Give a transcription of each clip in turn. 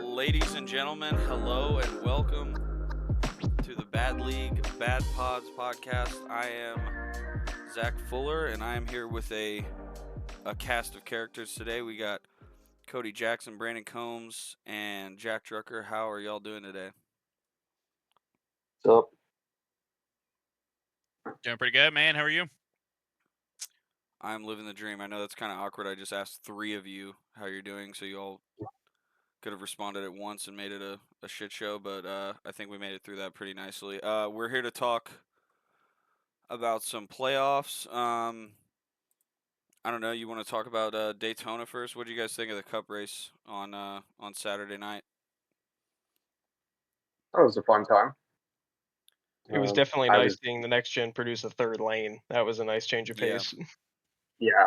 Ladies and gentlemen, hello and welcome to the Bad League Bad Pods podcast. I am Zach Fuller, and I am here with a cast of characters today. We got Cody Jackson, Brandon Combs, and Jack Drucker. How are y'all doing today? What's up? Doing pretty good, man. How are you? I'm living the dream. I know that's kind of awkward. I just asked three of you how you're doing, so you all could have responded at once and made it a shit show, but I think we made it through that pretty nicely. We're here to talk about some playoffs. I don't know. You want to talk about Daytona first? What do you guys think of the Cup race on Saturday night? That was a fun time. It was definitely nice seeing the next gen produce a third lane. That was a nice change of pace. Yeah.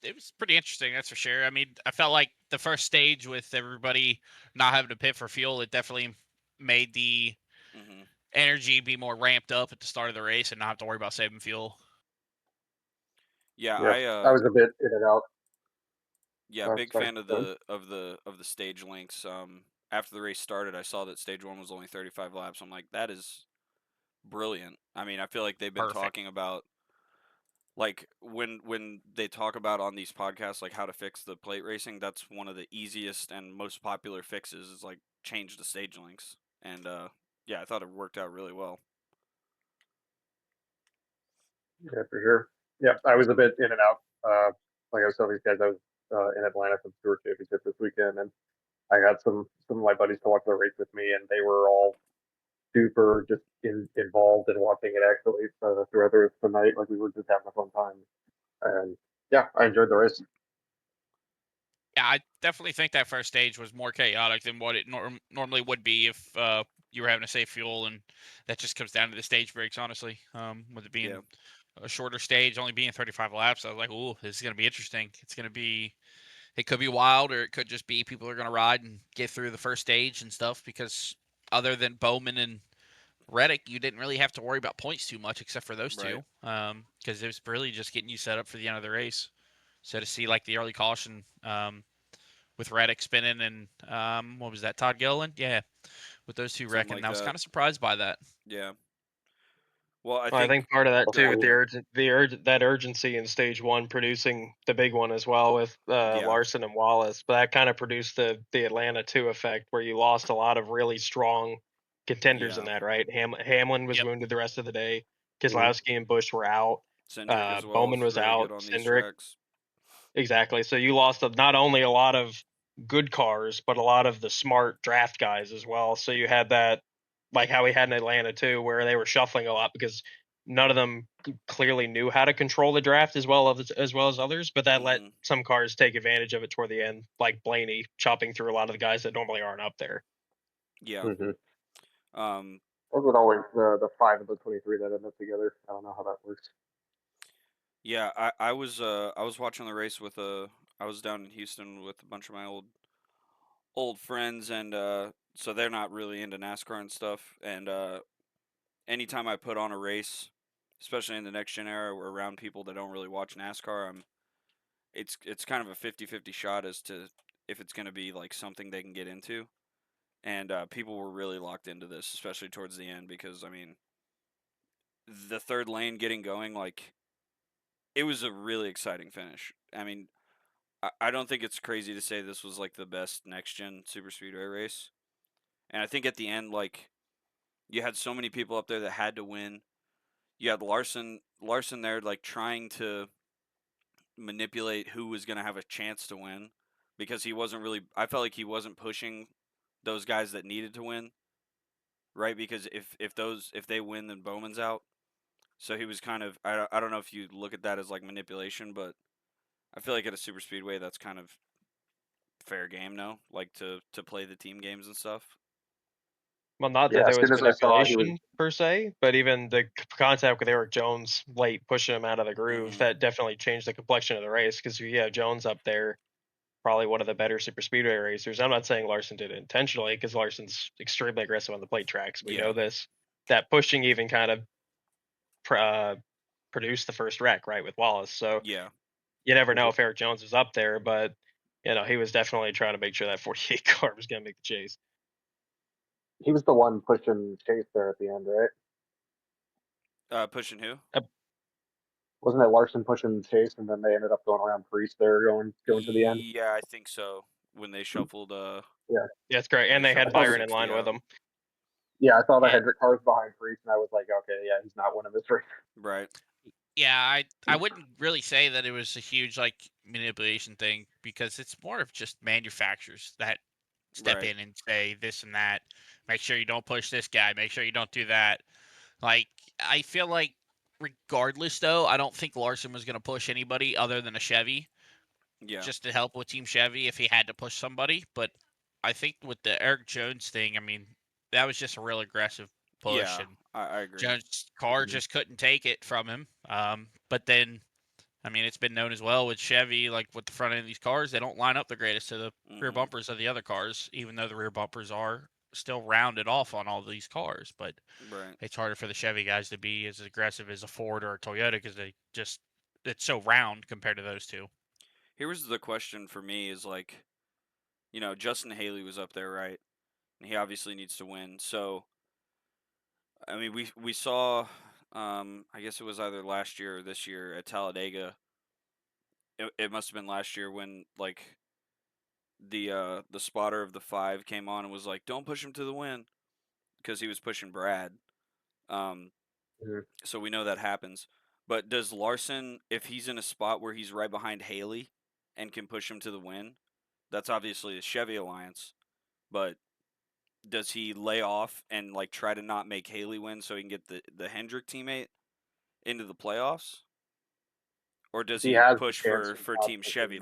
It was pretty interesting, that's for sure. I mean, I felt like the first stage with everybody not having to pit for fuel, it definitely made the energy be more ramped up at the start of the race and not have to worry about saving fuel. Yeah, I was a bit in and out. Yeah, big fan of the stage lengths. After the race started, I saw that stage 1 was only 35 laps. I'm like, that is brilliant. I mean, I feel like they've been talking about, like, when they talk about on these podcasts, like, how to fix the plate racing, that's one of the easiest and most popular fixes is, like, change the stage lengths. And, yeah, I thought it worked out really well. Yeah, for sure. Yeah, I was a bit in and out. Like I was telling these guys, I was in Atlanta for the Tour Championship this weekend, and I got some of my buddies to watch the race with me, and they were all super just involved in watching it actually throughout the rest of the night. Like, we were just having a fun time. And yeah, I enjoyed the race. Yeah, I definitely think that first stage was more chaotic than what it normally would be if you were having to save fuel, and that just comes down to the stage breaks, honestly. With it being a shorter stage, only being 35 laps, I was like, "Ooh, this is going to be interesting. It could be wild, or it could just be people are going to ride and get through the first stage and stuff." Because other than Bowman and Reddick, you didn't really have to worry about points too much, except for those two, because it was really just getting you set up for the end of the race. So to see like the early caution with Reddick spinning and what was that, Todd Gilliland? Yeah, with those two wrecking, like I was kind of surprised by that. Yeah. Well, I think part of that too, with that urgency in stage 1 producing the big one as well with Larson and Wallace, but that kind of produced the Atlanta 2 effect where you lost a lot of really strong contenders in that, right? Hamlin was wounded the rest of the day. Keselowski and Busch were out. Bowman was out. Cindric. Exactly. So you lost not only a lot of good cars, but a lot of the smart draft guys as well. So you had that, like how we had in Atlanta too, where they were shuffling a lot because none of them clearly knew how to control the draft as well as others. But that let some cars take advantage of it toward the end, like Blaney chopping through a lot of the guys that normally aren't up there. Yeah. Wasn't always the 5 of the 23 that end up together. I don't know how that works. Yeah, I was watching the race with I was down in Houston with a bunch of my old friends, and so they're not really into NASCAR and stuff. And anytime I put on a race, especially in the next gen era, or around people that don't really watch NASCAR, it's kind of a 50-50 shot as to if it's going to be like something they can get into. And people were really locked into this, especially towards the end, because I mean, the third lane getting going, like, it was a really exciting finish. I mean, I don't think it's crazy to say this was like the best next gen super speedway race. And I think at the end, like, you had so many people up there that had to win. You had Larson there, like, trying to manipulate who was going to have a chance to win, because I felt like he wasn't pushing those guys that needed to win, right? Because if they win, then Bowman's out. So he was kind of, I don't know if you look at that as like manipulation, but I feel like at a super speedway that's kind of fair game, no? Like to play the team games and stuff. Well, not that Yeah, as there was soon as I saw he was, manipulation per se, but even the contact with Eric Jones late pushing him out of the groove, that definitely changed the complexion of the race. Because you have Jones up there, probably one of the better super speedway racers. I'm not saying Larson did it intentionally, because Larson's extremely aggressive on the plate tracks. We know this. That pushing even kind of produced the first wreck, right, with Wallace. So Yeah. you never know if Eric Jones was up there, but he was definitely trying to make sure that 48 car was going to make the chase. he was the one pushing Chase there at the end, right? Pushing who? Wasn't it Larson pushing Chase, and then they ended up going around Priest there, going to the end? Yeah, I think so. When they shuffled, Yeah, that's great. And they had Byron in line with them. Yeah, I saw the Hendrick cars behind Priest, and I was like, okay, yeah, he's not winning this race. Right. Yeah, I wouldn't really say that it was a huge manipulation thing, because it's more of just manufacturers that step in and say this and that. Make sure you don't push this guy. Make sure you don't do that. I feel like regardless, though, I don't think Larson was going to push anybody other than a Chevy. Yeah. Just to help with Team Chevy if he had to push somebody. But I think with the Eric Jones thing, I mean, that was just a real aggressive push. Yeah, And I agree. Jones' car just couldn't take it from him. But then, I mean, it's been known as well with Chevy, with the front end of these cars, they don't line up the greatest to the rear bumpers of the other cars, even though the rear bumpers are still rounded off on all these cars. But it's harder for the Chevy guys to be as aggressive as a Ford or a Toyota, because it's so round compared to those two. Here was the question for me is Justin Haley was up there, right? And he obviously needs to win. So, I mean, we saw, I guess it was either last year or this year at Talladega. It must have been last year when the spotter of the 5 came on and was like, "Don't push him to the win," because he was pushing Brad. So we know that happens. But does Larson, if he's in a spot where he's right behind Haley and can push him to the win, that's obviously a Chevy alliance. But does he lay off and try to not make Haley win so he can get the Hendrick teammate into the playoffs? Or does he push for Team Chevy?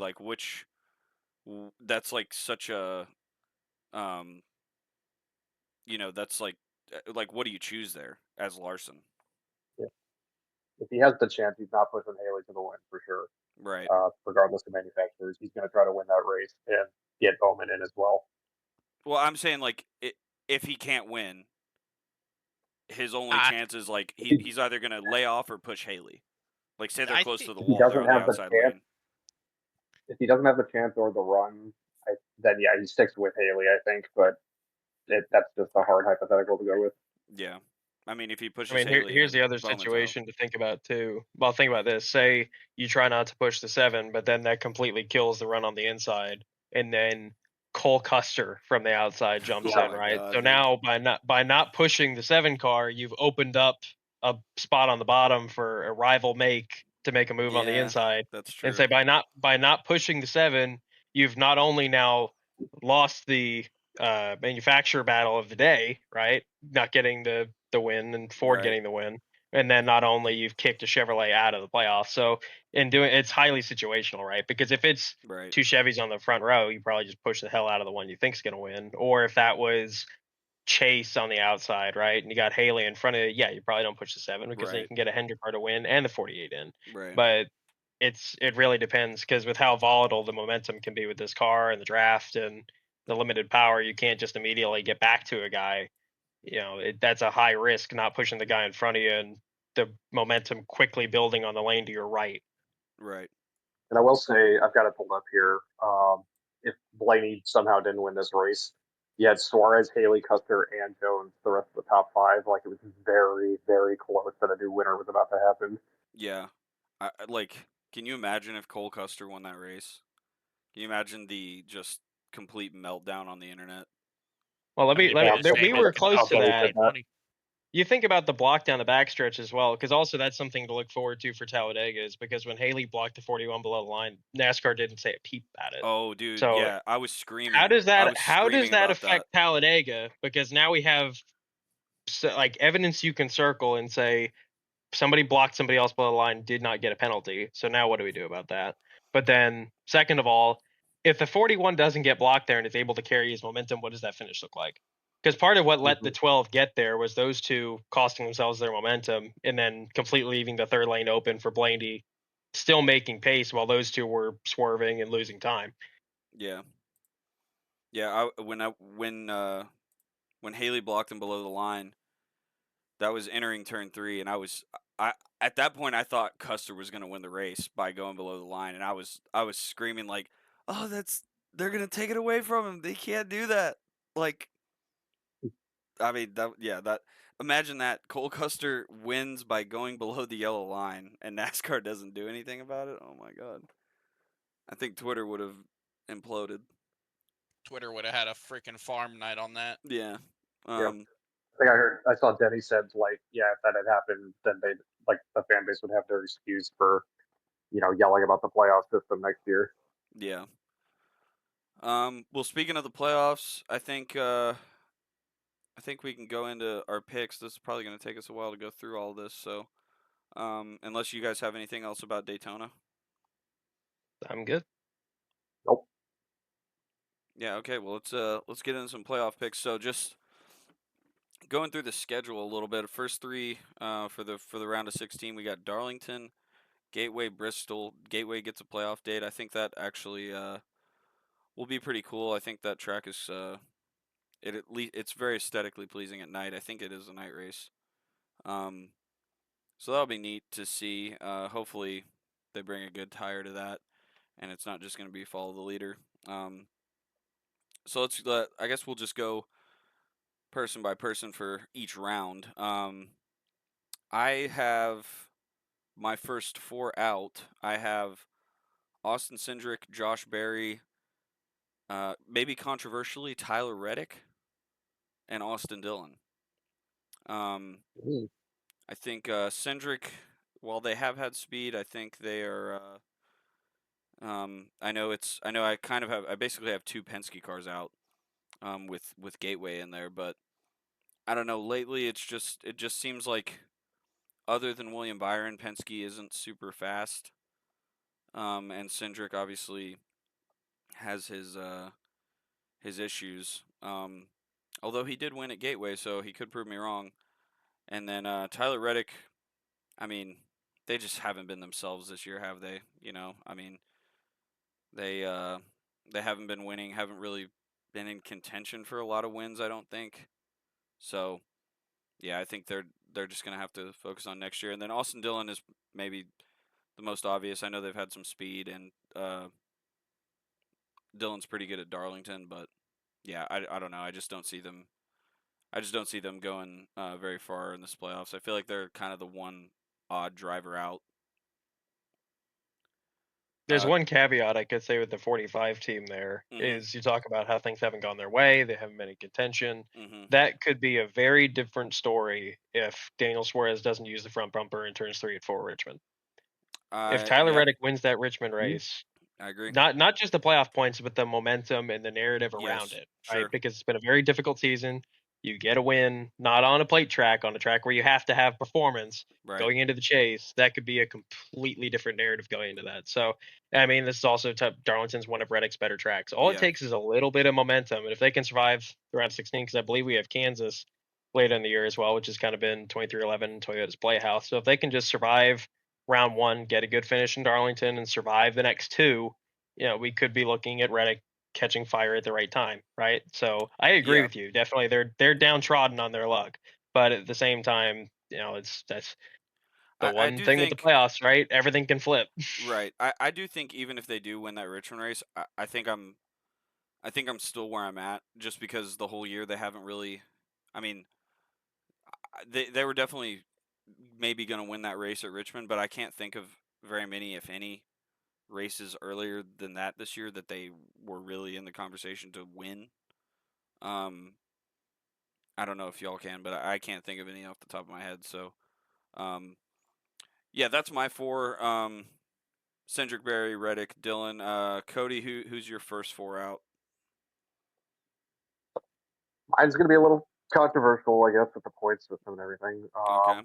That's such a that's what do you choose there as Larson? Yeah. If he has the chance, he's not pushing Haley to the win for sure. Right. Regardless of manufacturers, he's going to try to win that race and get Bowman in as well. Well, I'm saying if he can't win, his only chance is he's either going to lay off or push Haley. Say they're close to the wall, they're on the outside lane. If he doesn't have the chance or the run, then yeah, he sticks with Haley, I think. But that's just a hard hypothetical to go with. Yeah. I mean, if he pushes Haley, here's the other situation to think about too. Well, think about this. Say you try not to push the 7, but then that completely kills the run on the inside, and then Cole Custer from the outside jumps in, right? God, so now by not pushing the 7 car, you've opened up a spot on the bottom for a rival to make a move on the inside. That's true. And say by not pushing the 7, you've not only now lost the manufacturer battle of the day, right? Not getting the win and Ford getting the win. And then not only you've kicked a Chevrolet out of the playoffs. So it's highly situational, right? Because if it's 2 Chevys on the front row, you probably just push the hell out of the one you think's going to win. Or if that was Chase on the outside, right? And you got Haley in front of it, yeah, you probably don't push the 7, because then you can get a Hendrick car to win and the 48 in. Right. But it really depends, because with how volatile the momentum can be with this car and the draft and the limited power, you can't just immediately get back to a guy. That's a high risk, not pushing the guy in front of you and the momentum quickly building on the lane to your right. Right. And I will say, I've got it pulled up here. If Blaney somehow didn't win this race, you had Suarez, Haley, Custer, and Jones, the rest of the top 5. It was very, very close that a new winner was about to happen. Yeah. Can you imagine if Cole Custer won that race? Can you imagine the just complete meltdown on the internet? Well, we were close to that. You think about the block down the backstretch as well, because also that's something to look forward to for Talladega, is because when Haley blocked the 41 below the line, NASCAR didn't say a peep about it. Oh, dude, so yeah, I was screaming. How does that affect Talladega? Because now we have evidence you can circle and say somebody blocked somebody else below the line, did not get a penalty. So now what do we do about that? But then, second of all, if the 41 doesn't get blocked there and is able to carry his momentum, what does that finish look like? Because part of what let the 12 get there was those two costing themselves their momentum and then completely leaving the third lane open for Blaney, still making pace while those two were swerving and losing time. Yeah. Yeah, when Haley blocked him below the line, that was entering turn 3, and I at that point I thought Custer was going to win the race by going below the line, and I was screaming like, "Oh, they're going to take it away from him. They can't do that." Like, I mean, that imagine that Cole Custer wins by going below the yellow line and NASCAR doesn't do anything about it. Oh my god. I think Twitter would have imploded. Twitter would have had a freaking farm night on that. Yeah. Yeah. I think I saw Denny said, like, yeah, if that had happened, then they, like, the fan base would have their excuse for, yelling about the playoff system next year. Yeah. Well, speaking of the playoffs, I think we can go into our picks. This is probably going to take us a while to go through all this, so unless you guys have anything else about Daytona. I'm good. Nope. Yeah, okay. Well, let's get into some playoff picks. So just going through the schedule a little bit. First 3 for the round of 16, we got Darlington, Gateway, Bristol. Gateway gets a playoff date. I think that actually will be pretty cool. I think that track is it's very aesthetically pleasing at night. I think it is a night race. So that'll be neat to see. Hopefully they bring a good tire to that, and it's not just going to be follow the leader. So I guess we'll just go person by person for each round. I have my first 4 out. I have Austin Cindric, Josh Berry, maybe controversially Tyler Reddick, and Austin Dillon. I think Cindric, while they have had speed, I think they are. I know I basically have 2 Penske cars out, with Gateway in there, but I don't know. Lately, it just seems like, other than William Byron, Penske isn't super fast. And Cindric obviously has his issues. Although he did win at Gateway, so he could prove me wrong. And then Tyler Reddick, I mean, they just haven't been themselves this year, have they? I mean, they haven't been winning, haven't really been in contention for a lot of wins, I don't think. So, yeah, I think they're just gonna have to focus on next year. And then Austin Dillon is maybe the most obvious. I know they've had some speed, and Dillon's pretty good at Darlington, but yeah, I don't know. I just don't see them. I just don't see them going very far in this playoffs. I feel like they're kind of the one odd driver out. There's one caveat I could say with the 45 team there is you talk about how things haven't gone their way, they haven't been in contention. That could be a very different story if Daniel Suarez doesn't use the front bumper in turns 3 and 4 Richmond. If Tyler Reddick wins that Richmond race, I agree. Not just the playoff points, but the momentum and the narrative around it, sure. right? Because it's been a very difficult season. You get a win, not on a plate track, on a track where you have to have performance going into the chase. That could be a completely different narrative going into that. So, I mean, this is also Darlington's one of Reddick's better tracks. All it takes is a little bit of momentum, and if they can survive the round 16, because I believe we have Kansas later in the year as well, which has kind of been 23-11 Toyota's playhouse. So if they can just survive round 1, get a good finish in Darlington, and survive the next 2, we could be looking at Reddick catching fire at the right time, right? So I agree with you. Definitely, they're downtrodden on their luck, but at the same time, that's the one thing with the playoffs, right? Everything can flip. Right. I do think even if they do win that Richmond race, I think I'm still where I'm at, just because the whole year they haven't really. I mean, they were definitely maybe going to win that race at Richmond, but I can't think of very many, if any, races earlier than that this year that they were really in the conversation to win. I don't know if y'all can, but I can't think of any off the top of my head. So, yeah, that's my 4. Cindric, Berry, Reddick, Dillon, Cody. Who's your first 4 out? Mine's going to be a little controversial, I guess, with the point system and everything. Okay.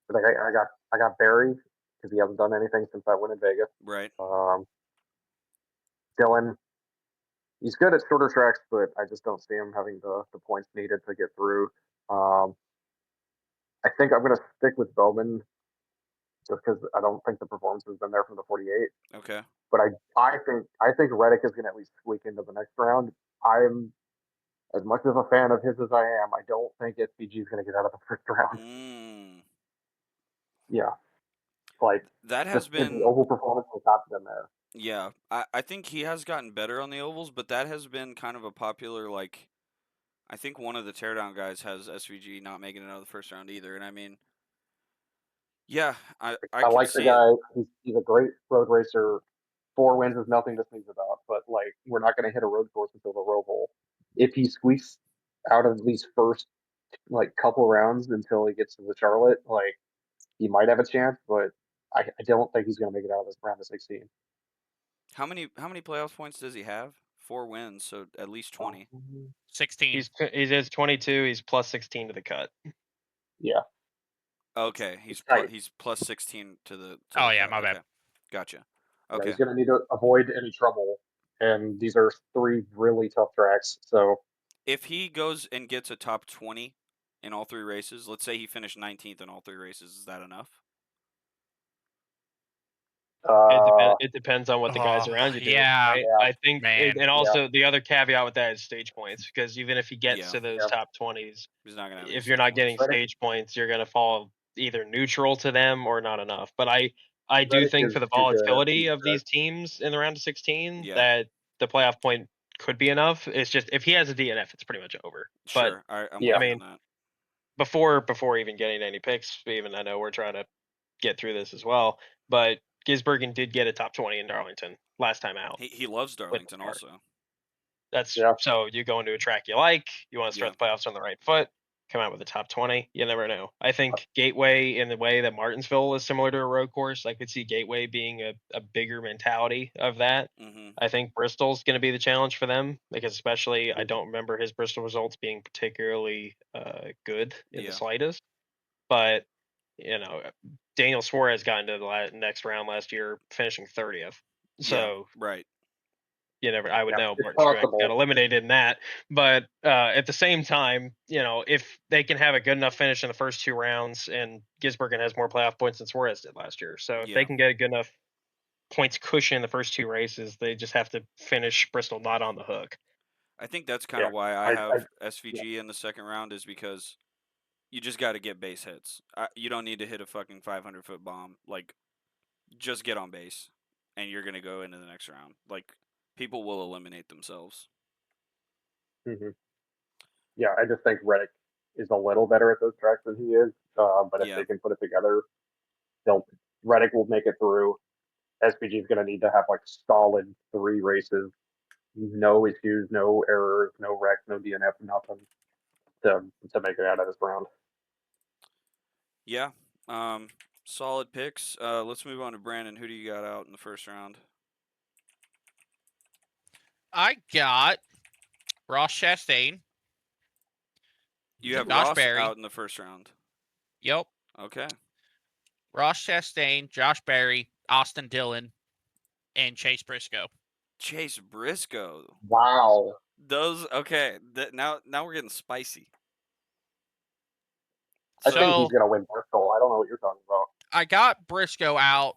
But I got Barry because he hasn't done anything since that win in Vegas. Right. Dillon, he's good at shorter tracks, but I just don't see him having the points needed to get through. I think I'm going to stick with Bowman just because I don't think the performance has been there from the 48. Okay. But I think Reddick is going to at least squeak into the next round. I'm as much of a fan of his as I am. I don't think SPG is going to get out of the first round. Yeah, like that has just the been oval performance has not been there. Yeah, I think he has gotten better on the ovals, but that has been kind of a popular, like, I think one of the teardown guys has SVG not making it out of the first round either, and I mean, yeah, I I could like the see it. guy. He's a great road racer. 4 wins is nothing to sneeze about, but like we're not going to hit a road course until the Roval. If he squeaks out of these first like couple rounds until he gets to the Charlotte, like he might have a chance, but I don't think he's going to make it out of this round of 16. How many playoff points does he have? 4 wins, so at least 20. 16. He's 22. He's plus 16 to the cut. Yeah. Okay, It's he's plus 16 to the Oh the yeah, cut. my bad. Okay. Gotcha. Yeah, Okay. he's going to need to avoid any trouble, and these are 3 really tough tracks. So If he goes and gets a top 20 in all 3 races, let's say he finished 19th in all 3 races, is that enough? It depends on what the guys around you do. Yeah, right? yeah, I think, man. and also the other caveat with that is stage points, because even if he gets Yeah. to those Yeah. top 20s, He's not gonna have any if you're stage not points. getting Reddick- stage points, you're going to fall either neutral to them or not enough. But I do Reddick think is for the too good at volatility these of these tracks. teams in the round of 16, Yeah. that the playoff point could be enough. It's just if he has a DNF, it's pretty much over. But Sure, I'm Yeah. with I you on mean, that. before even getting any picks, even I know we're trying to get through this as well, but Gisbergen did get a top 20 in Darlington last time out. He loves with the Darlington car. also. That's Yeah. so you go into a track you like, you want to start Yeah. the playoffs on the right foot, come out with a top 20. You never know. I think Gateway, in the way that Martinsville is similar to a road course, I could see Gateway being a bigger mentality of that. Mm-hmm. I think Bristol's going to be the challenge for them, because especially I don't remember his Bristol results being particularly good in the Yeah. slightest. But Daniel Suarez got into the next round last year, finishing 30th. So Right. I would Yeah, know it's Martin Truex possible. got eliminated in that. But at the same time, if they can have a good enough finish in the first 2 rounds, and Gisbergen has more playoff points than Suarez did last year, so if they can get a good enough points cushion in the first 2 races, they just have to finish Bristol not on the hook. I think that's kind Yeah. of why I I have SVG in the second round, is because you just got to get base hits. You don't need to hit a fucking 500-foot bomb. Like, just get on base, and you're gonna go into the next round. Like, people will eliminate themselves. Mm-hmm. Yeah, I just think Reddick is a little better at those tracks than he is. But if Yeah. they can put it together, Reddick will make it through. SPG is going to need to have like solid 3 races, no issues, no errors, no wrecks, no DNF, nothing to make it out of this round. Yeah. Solid picks. Let's move on to Brandon. Who do you got out in the first round? I got Ross Chastain. You have Josh Ross Berry. out in the first round. Yep. Okay. Ross Chastain, Josh Berry, Austin Dillon, and Chase Briscoe. Chase Briscoe. Wow. Those okay. Now we're getting spicy. I think he's going to win Bristol. I don't know what you're talking about. I got Briscoe out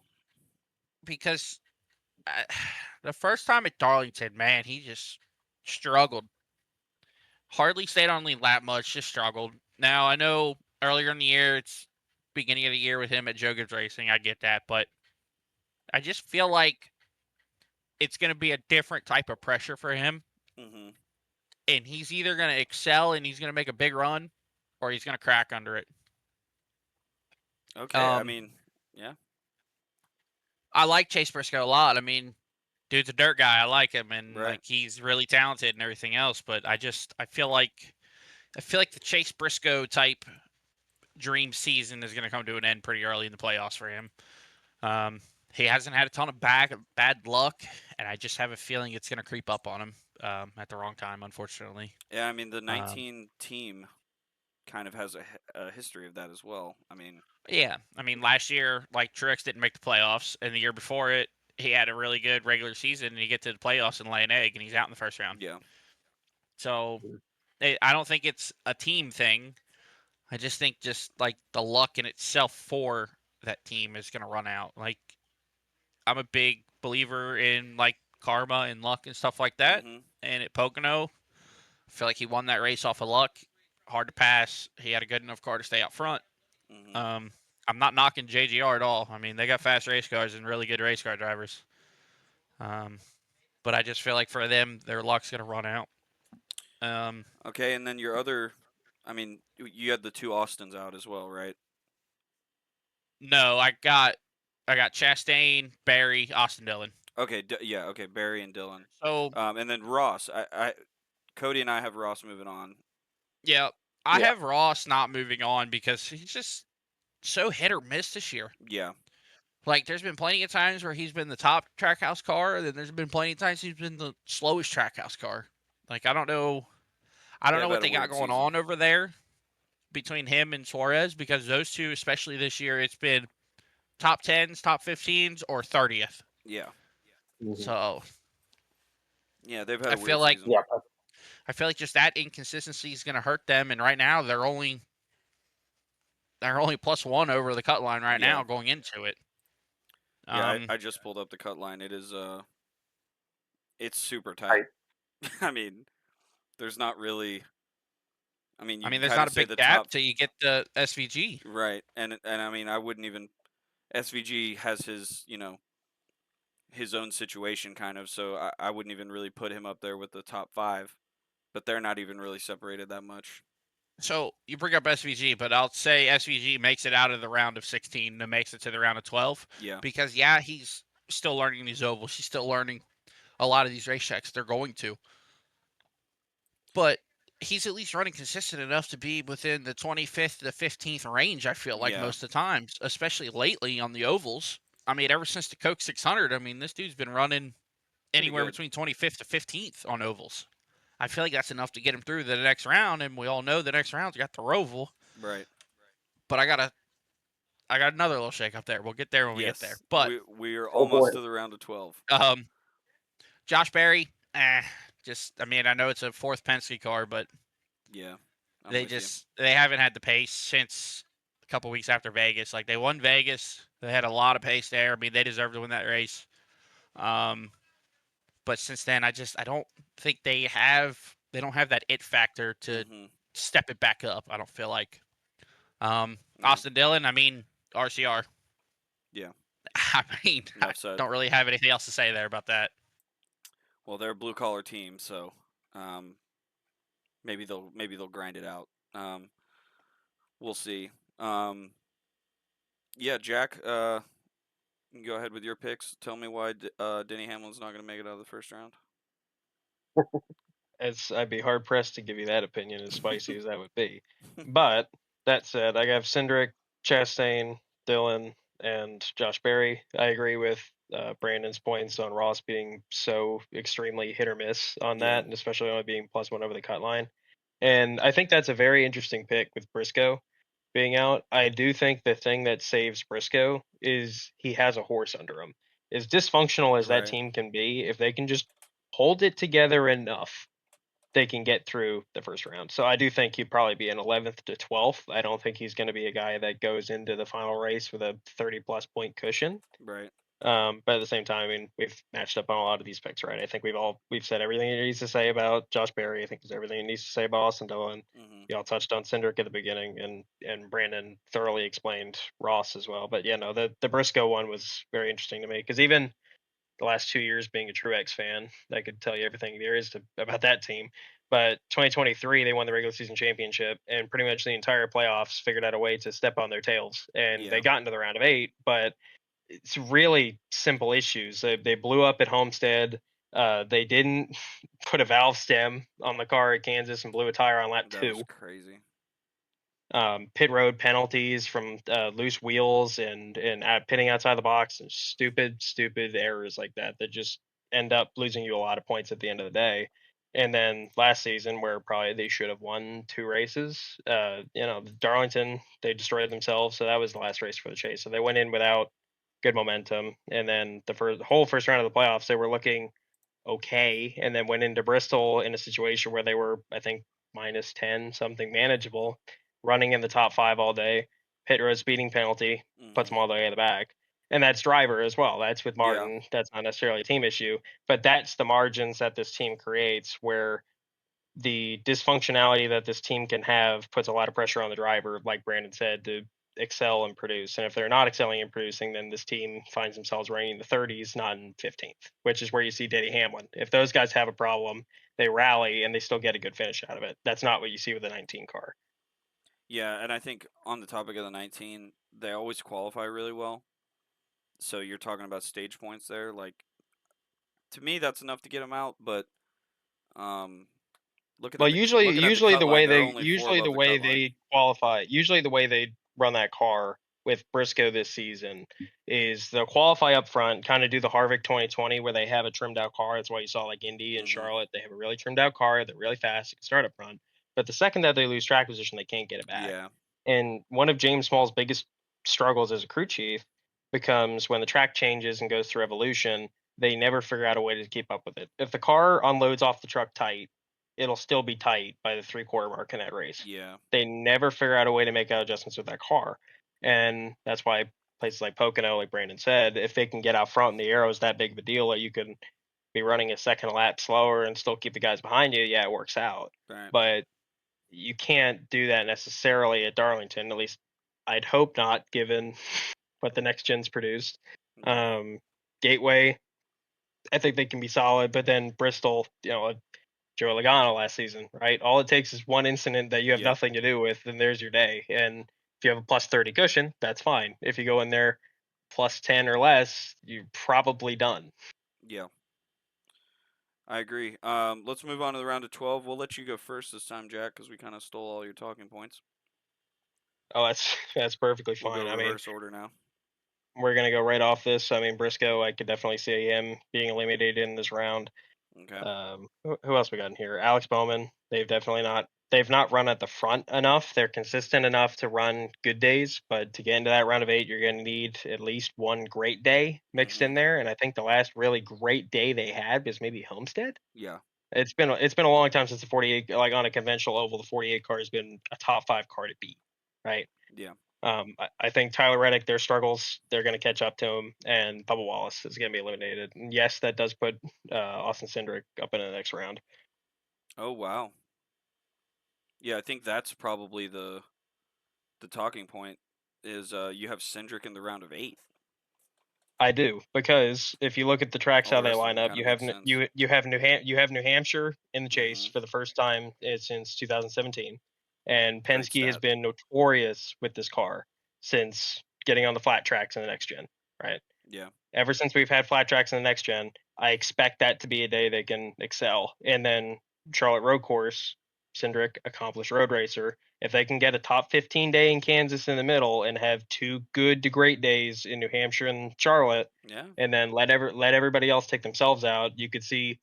because the first time at Darlington, man, he just struggled. Hardly stayed on lead lap much, just struggled. Now, I know earlier in the year, it's beginning of the year with him at Joe Gibbs Racing. I get that, but I just feel like it's going to be a different type of pressure for him. Mm-hmm. And he's either going to excel and he's going to make a big run, or he's going to crack under it. Okay. I mean, yeah. I like Chase Briscoe a lot. I mean, dude's a dirt guy. I like him, and Right. like he's really talented and everything else. But I feel like the Chase Briscoe type dream season is going to come to an end pretty early in the playoffs for him. He hasn't had a ton of bad luck, and I just have a feeling it's going to creep up on him at the wrong time, unfortunately. Yeah, I mean the 19 team kind of has a history of that as well. I mean, yeah, I mean last year, like Truex didn't make the playoffs, and the year before it, he had a really good regular season, and you get to the playoffs and lay an egg, and he's out in the first round. Yeah. So I don't think it's a team thing. I just think just like the luck in itself for that team is going to run out. Like, I'm a big believer in like karma and luck and stuff like that. Mhm. And at Pocono, I feel like he won that race off of luck. Hard to pass. He had a good enough car to stay out front. Mhm. I'm not knocking JGR at all. I mean, they got fast race cars and really good race car drivers. But I just feel like for them, their luck's going to run out. Okay, and then your other, I mean, you had the two Austins out as well, right? No, I got Chastain, Barry, Austin Dillon. Okay, yeah, okay, Barry and Dylan. So And then Ross. Cody and I have Ross moving on. yeah, I Yeah. have Ross not moving on because he's just so hit or miss this year. Yeah. Like, there's been plenty of times where he's been the top trackhouse car, and then there's been plenty of times he's been the slowest trackhouse car. Like, I don't know They've what had a they got weird going season. on over there between him and Suarez, because those two, especially this year, it's been top 10s, top 15s, or 30th. Yeah. Mhm. So Yeah, they've had I a feel weird like season. Yeah. just that inconsistency is going to hurt them. And right now, they're only +1 over the cut line right Yeah. now going into it. Yeah, I just pulled up the cut line. It is it's super tight. Right. I mean, there's not really. I mean, you there's kind not of a say big the gap top, till you get the SVG. right? And I mean, I wouldn't even. SVG has his his own situation kind of, so I wouldn't even really put him up there with the top 5. But they're not even really separated that much. So you bring up SVG, but I'll say SVG makes it out of the round of 16 and makes it to the round of 12. Yeah. Because he's still learning these ovals. He's still learning a lot of these racetracks. They're going to. But he's at least running consistent enough to be within the 25th to 15th range, I feel like, Yeah. most of the times, especially lately on the ovals. I mean, ever since the Coke 600, I mean, this dude's been running Pretty anywhere good. between 25th to 15th on ovals. I feel like that's enough to get him through the next round, and we all know the next round's got the Roval. Right. But I got another little shake up there. We'll get there when we get there. Yes. But We are Oh boy. almost to the round of 12. Josh Berry, just, I mean, I know it's a fourth Penske car, but Yeah. I'm they with you. they haven't had the pace since a couple weeks after Vegas. Like, they won Vegas, they had a lot of pace there. I mean, they deserved to win that race. But since then, I don't think they don't have that it factor to Mhm. step it back up. I don't feel like. Yeah. Austin Dillon, I mean, RCR. Yeah. I mean, I Enough said. don't really have anything else to say there about that. Well, they're a blue collar team, so maybe they'll grind it out. We'll see. Yeah, Jack. You can go ahead with your picks. Tell me why Denny Hamlin's not going to make it out of the first round. I'd be hard pressed to give you that opinion, as spicy as that would be. But that said, I have Cindric, Chastain, Dylan, and Josh Berry. I agree with Brandon's points on Ross being so extremely hit or miss on Yeah. that, and especially only being +1 over the cut line. And I think that's a very interesting pick with Briscoe being out. I do think the thing that saves Briscoe is he has a horse under him. As dysfunctional as that Right. team can be, if they can just hold it together enough, they can get through the first round. So I do think he'd probably be an 11th to 12th. I don't think he's going to be a guy that goes into the final race with a 30+ point cushion. Right. But at the same time, I mean, we've matched up on a lot of these picks, right? I think we've said everything he needs to say about Josh Berry. I think there's everything he needs to say about Austin Dillon. Mhm. Y'all touched on Cindric at the beginning, and Brandon thoroughly explained Ross as well. But yeah, no, the Briscoe one was very interesting to me because even the last 2 years being a Truex fan, I could tell you everything there is about that team. But 2023, they won the regular season championship, and pretty much the entire playoffs figured out a way to step on their tails, and they Yeah. got into the round of 8. But it's really simple issues. They blew up at Homestead. They didn't put a valve stem on the car at Kansas and blew a tire on lap That 2. was crazy. Pit road penalties from loose wheels and pitting outside the box and stupid errors like that just end up losing you a lot of points at the end of the day. And then last season, where probably they should have won 2 races, Darlington, they destroyed themselves, so that was the last race for the chase. So they went in without good momentum, and then the whole first round of the playoffs, they were looking okay, and then went into Bristol in a situation where they were, I think, -10, something manageable, running in the top 5 all day. Pit road speeding penalty puts them all the way in the back, and that's driver as well. That's with Yeah. Martin. That's not necessarily a team issue, but that's the margins that this team creates, where the dysfunctionality that this team can have puts a lot of pressure on the driver, like Brandon said, to excel and produce. And if they're not excelling and producing, then this team finds themselves ranking in the 30s, not in 15th, which is where you see Denny Hamlin. If those guys have a problem, they rally and they still get a good finish out of it. That's not what you see with the 19 car. Yeah, and I think on the topic of the 19, they always qualify really well. So you're talking about stage points there. Like, to me, that's enough to get them out. But um, Well, looking at the cut line, they're only 4 usually above the the way cut line. they qualify, usually the way they run that car with Briscoe this season is they'll qualify up front, kind of do the Harvick 2020 where they have a trimmed out car. That's why you saw like Indy and Hmm. Charlotte, they have a really trimmed out car. They're really fast. You can start up front, but the second that they lose track position, they can't get it back. Yeah. And one of James Small's biggest struggles as a crew chief becomes when the track changes and goes through evolution, they never figure out a way to keep up with it. If the car unloads off the truck tight, it'll still be tight by the 3/4 mark in that race. Yeah. They never figure out a way to make adjustments with that car. And that's why places like Pocono, like Brandon said, if they can get out front and the arrow is that big of a deal that you can be running a second lap slower and still keep the guys behind you, yeah, it works out. Right. But you can't do that necessarily at Darlington. At least I'd hope not, given what the next gen's produced. Yeah. Gateway, I think they can be solid, but then Bristol, Joe Logano last season, right? All it takes is one incident that you have Yep. nothing to do with, and there's your day. And if you have a plus 30 cushion, that's fine. If you go in there plus 10 or less, you're probably done. Yeah. I agree. Let's move on to the round of 12. We'll let you go first this time, Jack, because we kind of stole all your talking points. Oh, that's perfectly We'll go fine. I mean, reverse order now. we're gonna go right off this. I mean, Briscoe, I could definitely see him being eliminated in this round. Okay. Who else we got in here? Alex Bowman. They've not run at the front enough. They're consistent enough to run good days, but to get into that round of 8, you're going to need at least one great day mixed in there. And I think the last really great day they had was maybe Homestead. Yeah. It's been a long time since the 48, like on a conventional oval, the 48 car has been a top 5 car to beat, right? Yeah. I think Tyler Reddick, their struggles, they're going to catch up to him, and Bubba Wallace is going to be eliminated. And yes, that does put Austin Cindric up in the next round. Oh wow. Yeah, I think that's probably the talking point is you have Cindric in the round of 8. I do, because if you look at the tracks All the how they rest of line them up, kind of make sense. you have you have New Hampshire in the chase Mhm. for the first time since 2017, and Great Penske has stat. been notorious with this car since getting on the flat tracks in the next gen, right? Yeah. Ever since we've had flat tracks in the next gen, I expect that to be a day they can excel. And then Charlotte Road Course, Cindric, accomplished road racer. If they can get a top 15 day in Kansas in the middle and have 2 good to great days in New Hampshire and Charlotte, Yeah. and then let everybody else take themselves out, you could see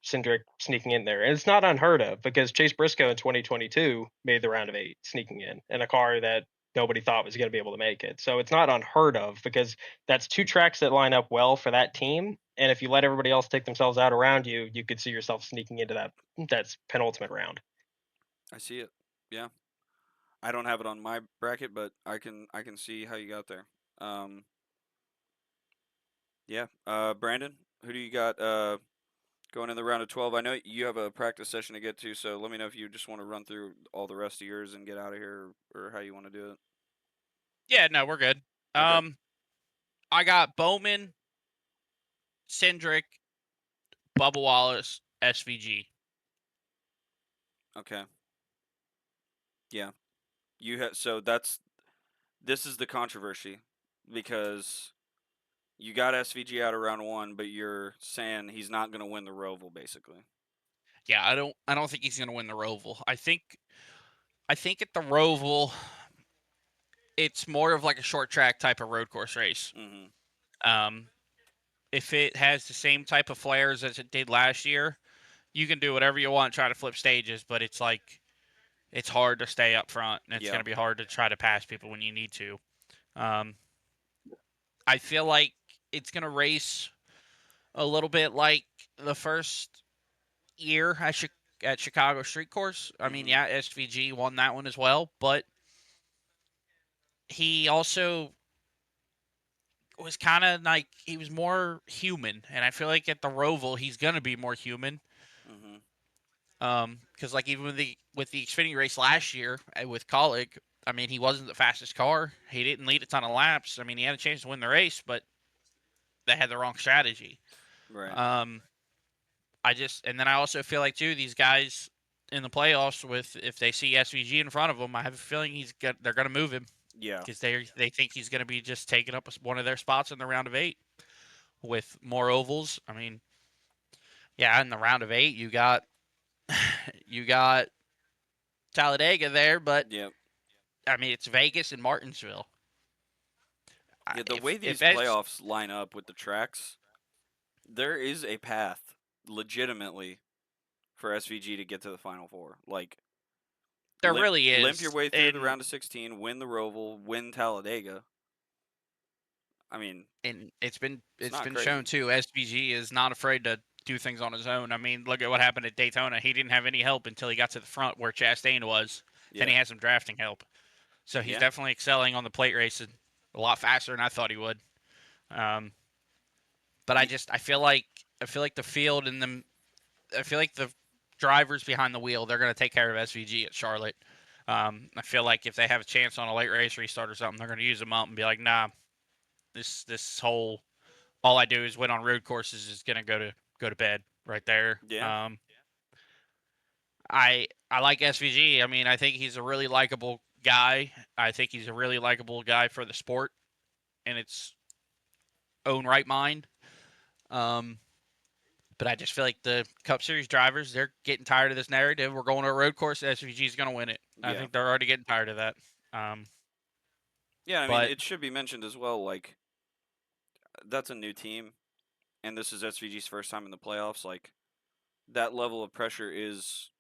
Cindric sneaking in there. And it's not unheard of because Chase Briscoe in 2022 made the round of 8 sneaking in a car that nobody thought was going to be able to make it. So it's not unheard of because that's 2 tracks that line up well for that team. And if you let everybody else take themselves out around you, you could see yourself sneaking into that's penultimate round. I see it. Yeah. I don't have it on my bracket, but I can see how you got there. Um yeah. Brandon, who do you got going in the round of 12? I know you have a practice session to get to, so let me know if you just want to run through all the rest of yours and get out of here, or how you want to do it. Yeah, no, we're good. Okay. I got Bowman, Cindric, Bubba Wallace, SVG. Okay. Yeah. This is the controversy because you got SVG out of round 1, but you're saying he's not going to win the Roval, basically. Yeah, I don't think he's going to win the Roval. I think at the Roval, it's more of like a short track type of road course race. Mm-hmm. If it has the same type of flares as it did last year, you can do whatever you want, try to flip stages, but it's like it's hard to stay up front, and it's Yeah. going to be hard to try to pass people when you need to. I feel like it's gonna race a little bit like the first year at Chicago Street Course. I mean, yeah, SVG won that one as well, but he also was kind of like he was more human, and I feel like at the Roval he's gonna be more human. Because like even with the Xfinity race last year with Colleague, I mean he wasn't the fastest car. He didn't lead a ton of laps. I mean he had a chance to win the race, but they had the wrong strategy. Right. And then I also feel like too these guys in the playoffs with if they see SVG in front of them, I have a feeling they're gonna move him. Yeah. Because they think he's gonna be just taking up one of their spots in the round of 8 with more ovals. I mean, yeah, in the round of 8 you got Talladega there, but Yep. I mean it's Vegas and Martinsville. Yeah, the way these If playoffs line up with the tracks, there is a path, legitimately, for SVG to get to the Final Four. Like, there really is. limp your way through the round of 16, win the Roval, win Talladega. I mean, and it's been not shown crazy. too. SVG is not afraid to do things on his own. I mean, look at what happened at Daytona. He didn't have any help until he got to the front where Chastain was. Yeah. Then he had some drafting help. So he's definitely excelling on the plate racing a lot faster than I thought he would. But I feel like the field and I feel like the drivers behind the wheel, they're going to take care of SVG at Charlotte. I feel like if they have a chance on a late race restart or something, they're going to use him up and be like, nah, this whole all I do is win on road courses is going to go to bed right there. Yeah. I like SVG. I mean, I think he's a really likable guy. I think he's a really likable guy for the sport in its own right mind. But I just feel like the Cup Series drivers, they're getting tired of this narrative. We're going to a road course. SVG is going to win it. I think they're already getting tired of that. Yeah, I mean, it should be mentioned as well, like, that's a new team, and this is SVG's first time in the playoffs. Like, that level of pressure is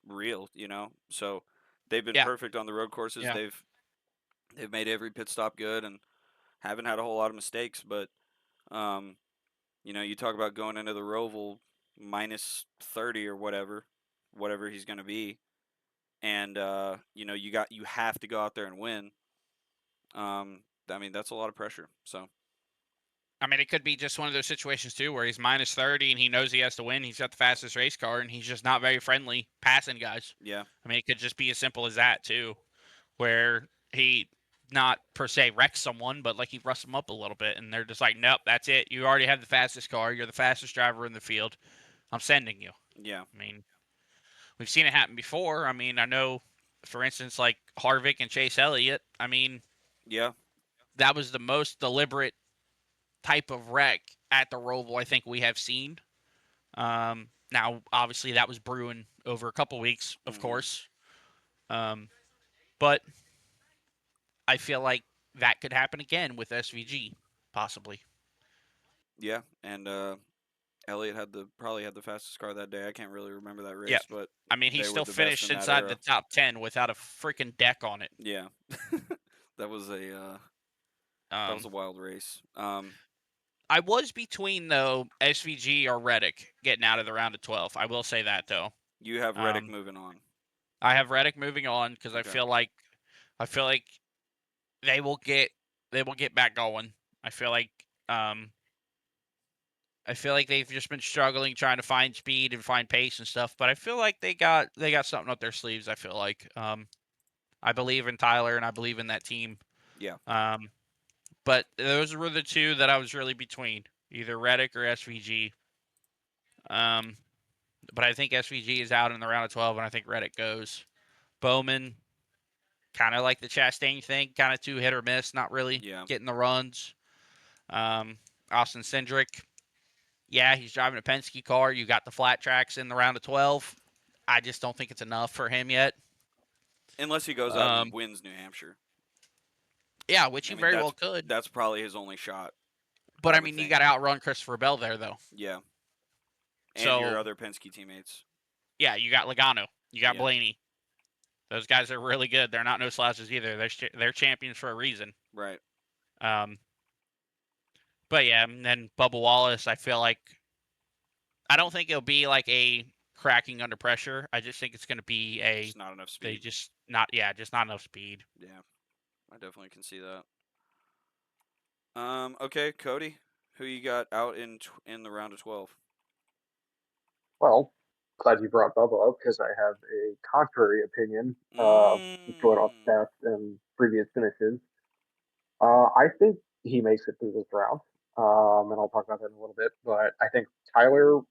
real, you know? So, they've been perfect on the road courses. Yeah. They've made every pit stop good and haven't had a whole lot of mistakes, but, you know, you talk about going into the Roval minus 30 or whatever he's going to be, and you know, you have to go out there and win. I mean, that's a lot of pressure. So, I mean, it could be just one of those situations too, where he's minus 30 and he knows he has to win. He's got the fastest race car, and he's just not very friendly passing guys. yeah. I mean, it could just be as simple as that too, where he not per se wrecks someone, but like he rusts them up a little bit, and they're just like, nope, that's it. You already have the fastest car. You're the fastest driver in the field. I'm sending you. Yeah. I mean, we've seen it happen before. I mean, I know, for instance, like Harvick and Chase Elliott. I mean, yeah, that was the most deliberate type of wreck at the Roval I think we have seen. Now, obviously, that was brewing over a couple weeks, of course. But I feel like that could happen again with SVG, possibly. Yeah, and Elliott probably had the fastest car that day. I can't really remember that race, Yeah. but I mean, he they still were the best finished in that inside the era. top 10 without a freaking deck on it. Yeah, that was a wild race. I was between though SVG or Reddick getting out of the round of 12. I will say that though. You have Reddick moving on. I have Reddick moving on because I feel like they will get back going. I feel like they've just been struggling trying to find speed and find pace and stuff, but I feel like they got something up their sleeves. I feel like I believe in Tyler and I believe in that team. Yeah. But those were the two that I was really between, either Reddick or SVG. But I think SVG is out in the round of 12, and I think Reddick goes. Bowman, kind of like the Chastain thing, kind of too hit or miss, not really getting the runs. Austin Cindric, yeah, he's driving a Penske car. You got the flat tracks in the round of 12. I just don't think it's enough for him yet. Unless he goes out and wins New Hampshire. Yeah, which he very well could. That's probably his only shot. But I mean, you got to outrun Christopher Bell there, though. Yeah. And your other Penske teammates. Yeah, you got Logano. You got Blaney. Those guys are really good. They're not no slouches either. They're champions for a reason. Right. But yeah, and then Bubba Wallace, I feel like I don't think it'll be like a cracking under pressure. I just think it's going to be Just not enough they speed. just just not enough speed. Yeah, I definitely can see that. Okay, Cody, who you got out in the round of 12? Well, glad you brought Bubba up because I have a contrary opinion, going off Mm, stats and previous finishes. I think he makes it through this round, and I'll talk about that in a little bit. But I think Tyler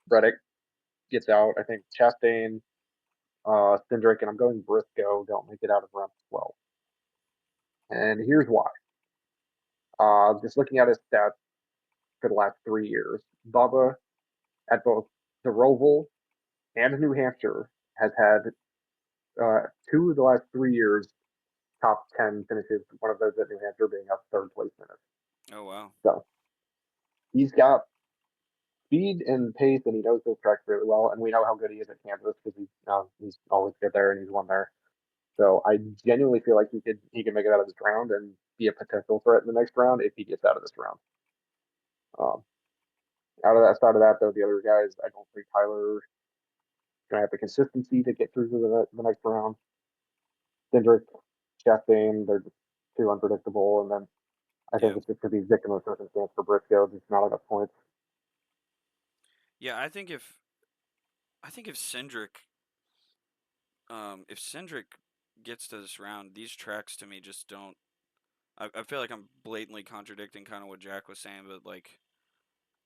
Reddick gets out. I think Chastain, Cindric, and I'm going Briscoe don't make it out of round 12. And here's why. Just looking at his stats for the last 3 years, Bubba at both the Roval and New Hampshire has had 2 of the last 3 years top 10 finishes. One of those at New Hampshire being a third place finish. oh wow. So he's got speed and pace, and he knows those tracks really well. And we know how good he is at Kansas because he's always good there and he's won there. So I genuinely feel like he can make it out of this round and be a potential threat in the next round if he gets out of this round. Um, Out of that side of that, though, the other guys, I don't think Tyler's gonna have the consistency to get through to the next round. Cindric, Chastain, they're just too unpredictable, and then I think Yeah. it's just gonna be victim of circumstance for Briscoe. Just not enough points. Yeah, I think if Cindric gets to this round, these tracks to me just don't. I feel like I'm blatantly contradicting kind of what Jack was saying, but like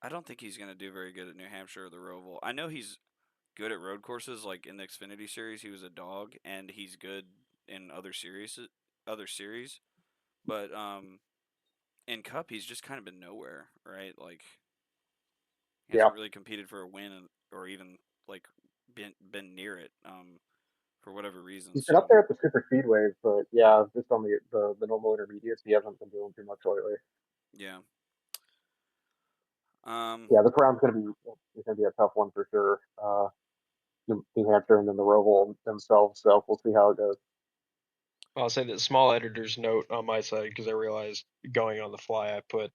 I don't think he's gonna do very good at New Hampshire or the Roval. I know he's good at road courses, like in the Xfinity series, he was a dog, and he's good in other series. But in Cup, he's just kind of been nowhere, right? Like he Yeah, hasn't really competed for a win or even like been near it. For whatever reason. he's been up So there at the super speedways, but yeah, just on the normal intermediates, he hasn't been doing too much lately. yeah. Um. Yeah, this round's gonna be a tough one for sure. New Hampshire and then the Roval themselves. So we'll see how it goes. I'll say that small editor's note on my side because I realized going on the fly I put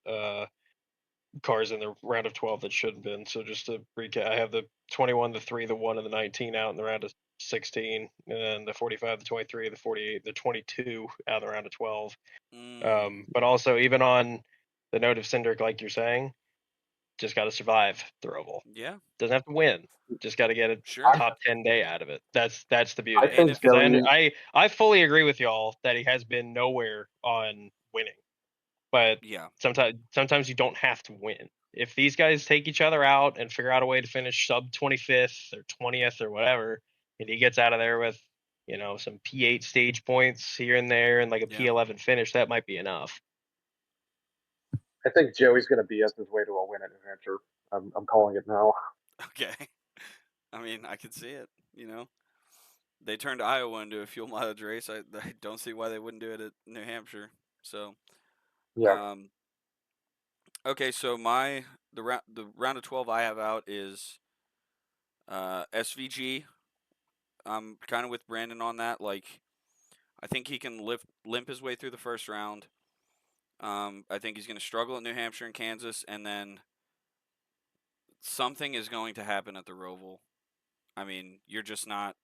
cars in the round of 12 that should have been. So just to recap, I have the 21, the 3, the 1, and the 19 out in the round of 16, and the 45, the 23, the 48, the 22 out in the round of 12. Mm, But also, even on the note of Cindric, like you're saying, just got to survive the Roval. yeah. Doesn't have to win. Just got to get a Sure. I top 10 day out of it. That's the I beauty of And it. think if Because Joey. I fully agree with y'all that he has been nowhere on winning, but yeah. sometimes you don't have to win. If these guys take each other out and figure out a way to finish sub 25th or 20th or whatever, and he gets out of there with some P8 stage points here and there and like a Yeah. P11 finish, that might be enough. I think Joey's going to BS his way to a win at New Hampshire. I'm calling it now. Okay. I mean, I could see it. You know, they turned Iowa into a fuel mileage race. I don't see why they wouldn't do it at New Hampshire. So, Yeah, um, okay. So the round of 12 I have out is SVG. I'm kind of with Brandon on that. Like, I think he can limp his way through the first round. I think he's going to struggle at New Hampshire and Kansas, and then something is going to happen at the Roval. I mean, you're just not.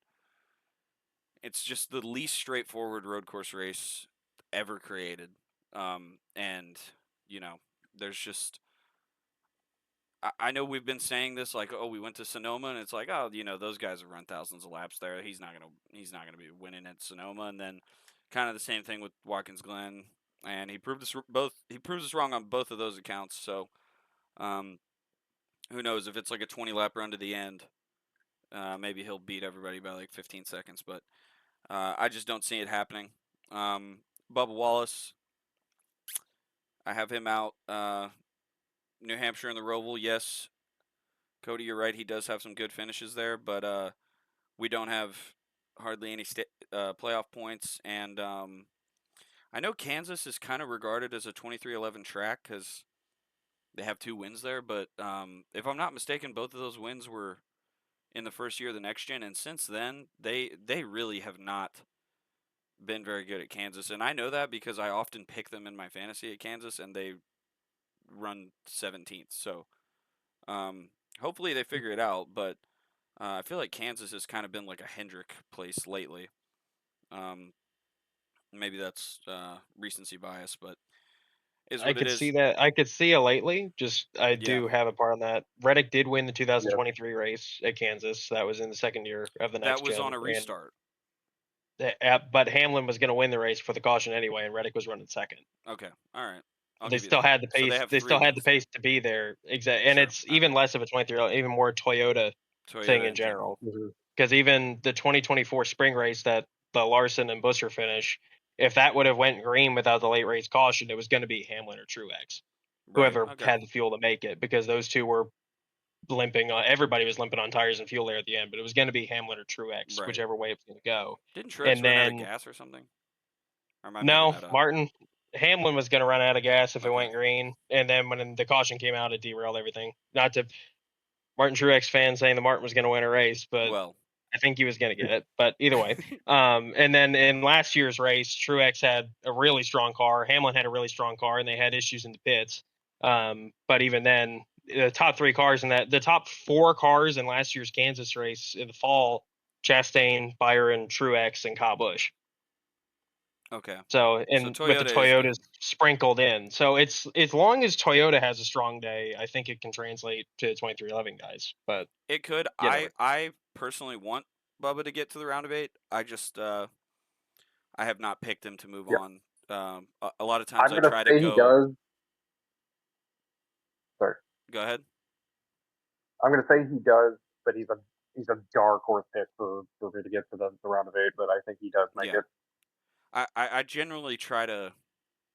It's just the least straightforward road course race ever created. And you know, there's just. I know we've been saying this like, oh, we went to Sonoma, and it's like, oh, those guys have run thousands of laps there. He's not gonna be winning at Sonoma, and then kind of the same thing with Watkins Glen, and he proved us both. He proves us wrong on both of those accounts. So, um, who knows if it's like a 20 lap run to the end, maybe he'll beat everybody by like 15 seconds, but I just don't see it happening. Bubba Wallace, I have him out. New Hampshire and the Roval, yes. Cody, you're right. He does have some good finishes there, but we don't have hardly any playoff points. And I know Kansas is kind of regarded as a 23-11 track because they have 2 wins there. But if I'm not mistaken, both of those wins were in the first year of the next gen, and since then they really have not been very good at Kansas. And I know that because I often pick them in my fantasy at Kansas, and run 17th. So hopefully they figure it out. But I feel like Kansas has kind of been like a Hendrick place lately. Maybe that's recency bias, but is I what it could see is. that. I could see it lately. Just I Yeah. do have a part on that. Reddick did win the 2023 race at Kansas. That was in the second year of the That next was gen. on a restart. But Hamlin was going to win the race for the caution anyway, and Reddick was running second. Okay. All right. I'll They give you still that. had the So they pace. have They 3 still had the wins then. pace to be there. Exactly, and Sure. it's even less of a 23, even more Toyota thing in general. Mhm. Because even the 2024 spring race that the Larson and Busser finish, if that would have went green without the late race caution, it was going to be Hamlin or Truex, Right. whoever Okay. had the fuel to make it, because those two were limping. Everybody was limping on tires and fuel there at the end, but it was going to be Hamlin or Truex, Right. whichever way it was going to go. Didn't Truex And run out of then gas or something? Or am I making no, that up? Hamlin was going to run out of gas if it Okay. went green, and then when the caution came out, it derailed everything. Not to Martin Truex fans saying that Martin was going to win a race, but Well, I think he was going to get it. But either way, and then in last year's race, Truex had a really strong car. Hamlin had a really strong car, and they had issues in the pits. But even then, the top 3 cars in the top 4 cars in last year's Kansas race in the fall, Chastain, Byron, Truex, and Kyle Busch. okay. So, So and with the Toyota is Toyotas good. sprinkled in. So it's as long as Toyota has a strong day, I think it can translate to 2311 guys. But It could. you know, I personally want Bubba to get to the round of 8. I just I have not picked him to move Yeah. on. A lot of times I'm I gonna try to say he go. does. Sorry, Go ahead. I'm gonna say he does, but he's a dark horse pick for me to get to the round of 8. But I think he does make Yeah. it. I generally try to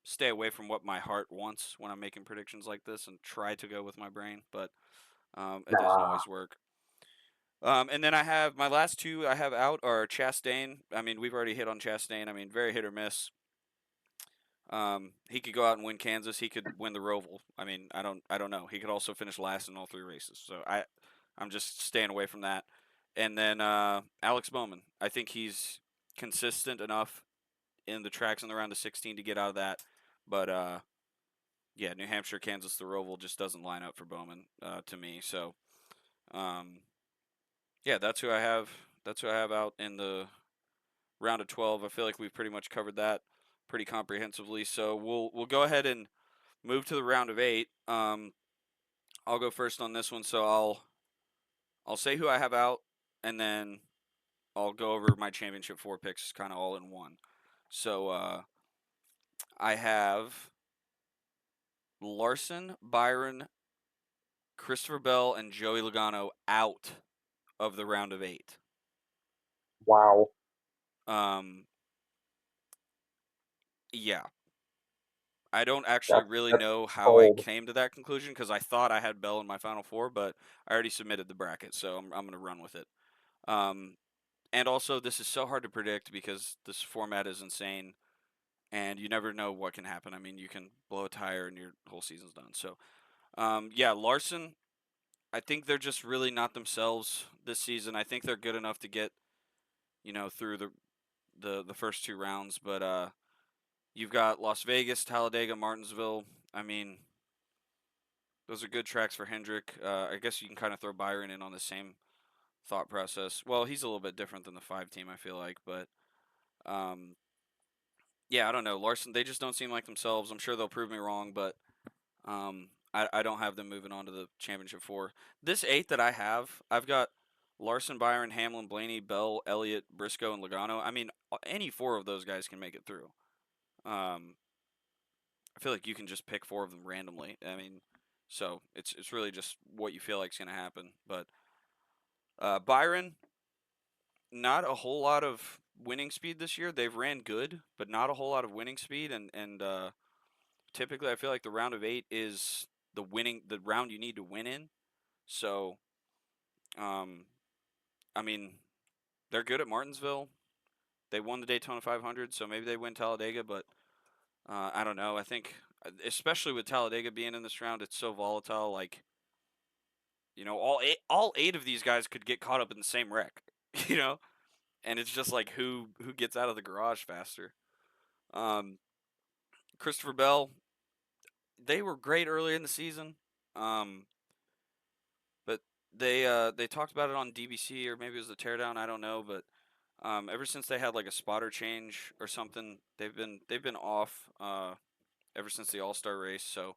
stay away from what my heart wants when I'm making predictions like this and try to go with my brain, but it doesn't Nah, always work. And then I have my last 2 I have out are Chastain. I mean, we've already hit on Chastain. I mean, very hit or miss. He could go out and win Kansas. He could win the Roval. I mean, I don't know. He could also finish last in all 3 races. So I'm just staying away from that. And then Alex Bowman. I think he's consistent enough in the tracks in the round of 16 to get out of that. But yeah, New Hampshire, Kansas, the Roval just doesn't line up for Bowman to me. So yeah, that's who I have. That's who I have out in the round of 12. I feel like we've pretty much covered that pretty comprehensively. So we'll go ahead and move to the round of 8. I'll go first on this one. So I'll say who I have out, and then I'll go over my championship 4 picks kind of all in one. So I have Larson, Byron, Christopher Bell, and Joey Logano out of the round of 8. wow. Yeah. I don't actually really That's know how I bold. came to that conclusion because I thought I had Bell in my final 4, but I already submitted the bracket, so I'm going to run with it. And also, this is so hard to predict because this format is insane, and you never know what can happen. I mean, you can blow a tire and your whole season's done. So, yeah, Larson, I think they're just really not themselves this season. I think they're good enough to get, through the first 2 rounds, but you've got Las Vegas, Talladega, Martinsville. I mean, those are good tracks for Hendrick. I guess you can kind of throw Byron in on the same thought process. Well, he's a little bit different than the 5 team, I feel like, but um, yeah, I don't know. Larson, they just don't seem like themselves. I'm sure they'll prove me wrong, but I don't have them moving on to the championship 4. This 8 that I have, I've got Larson, Byron, Hamlin, Blaney, Bell, Elliott, Briscoe, and Logano. I mean, any 4 of those guys can make it through. I feel like you can just pick 4 of them randomly. I mean, so it's really just what you feel like is going to happen. But Byron, not a whole lot of winning speed this year. They've ran good, but not a whole lot of winning speed. And typically, I feel like the round of 8 is the round you need to win in. So, um, I mean, they're good at Martinsville. They won the Daytona 500, so maybe they win Talladega. But I don't know. I think, especially with Talladega being in this round, it's so volatile. Like, all eight of these guys could get caught up in the same wreck. You know, and it's just like who gets out of the garage faster. Um, Christopher Bell, they were great early in the season, but they talked about it on DBC, or maybe it was the Teardown. I don't know, but ever since they had like a spotter change or something, they've been off ever since the All-Star race. So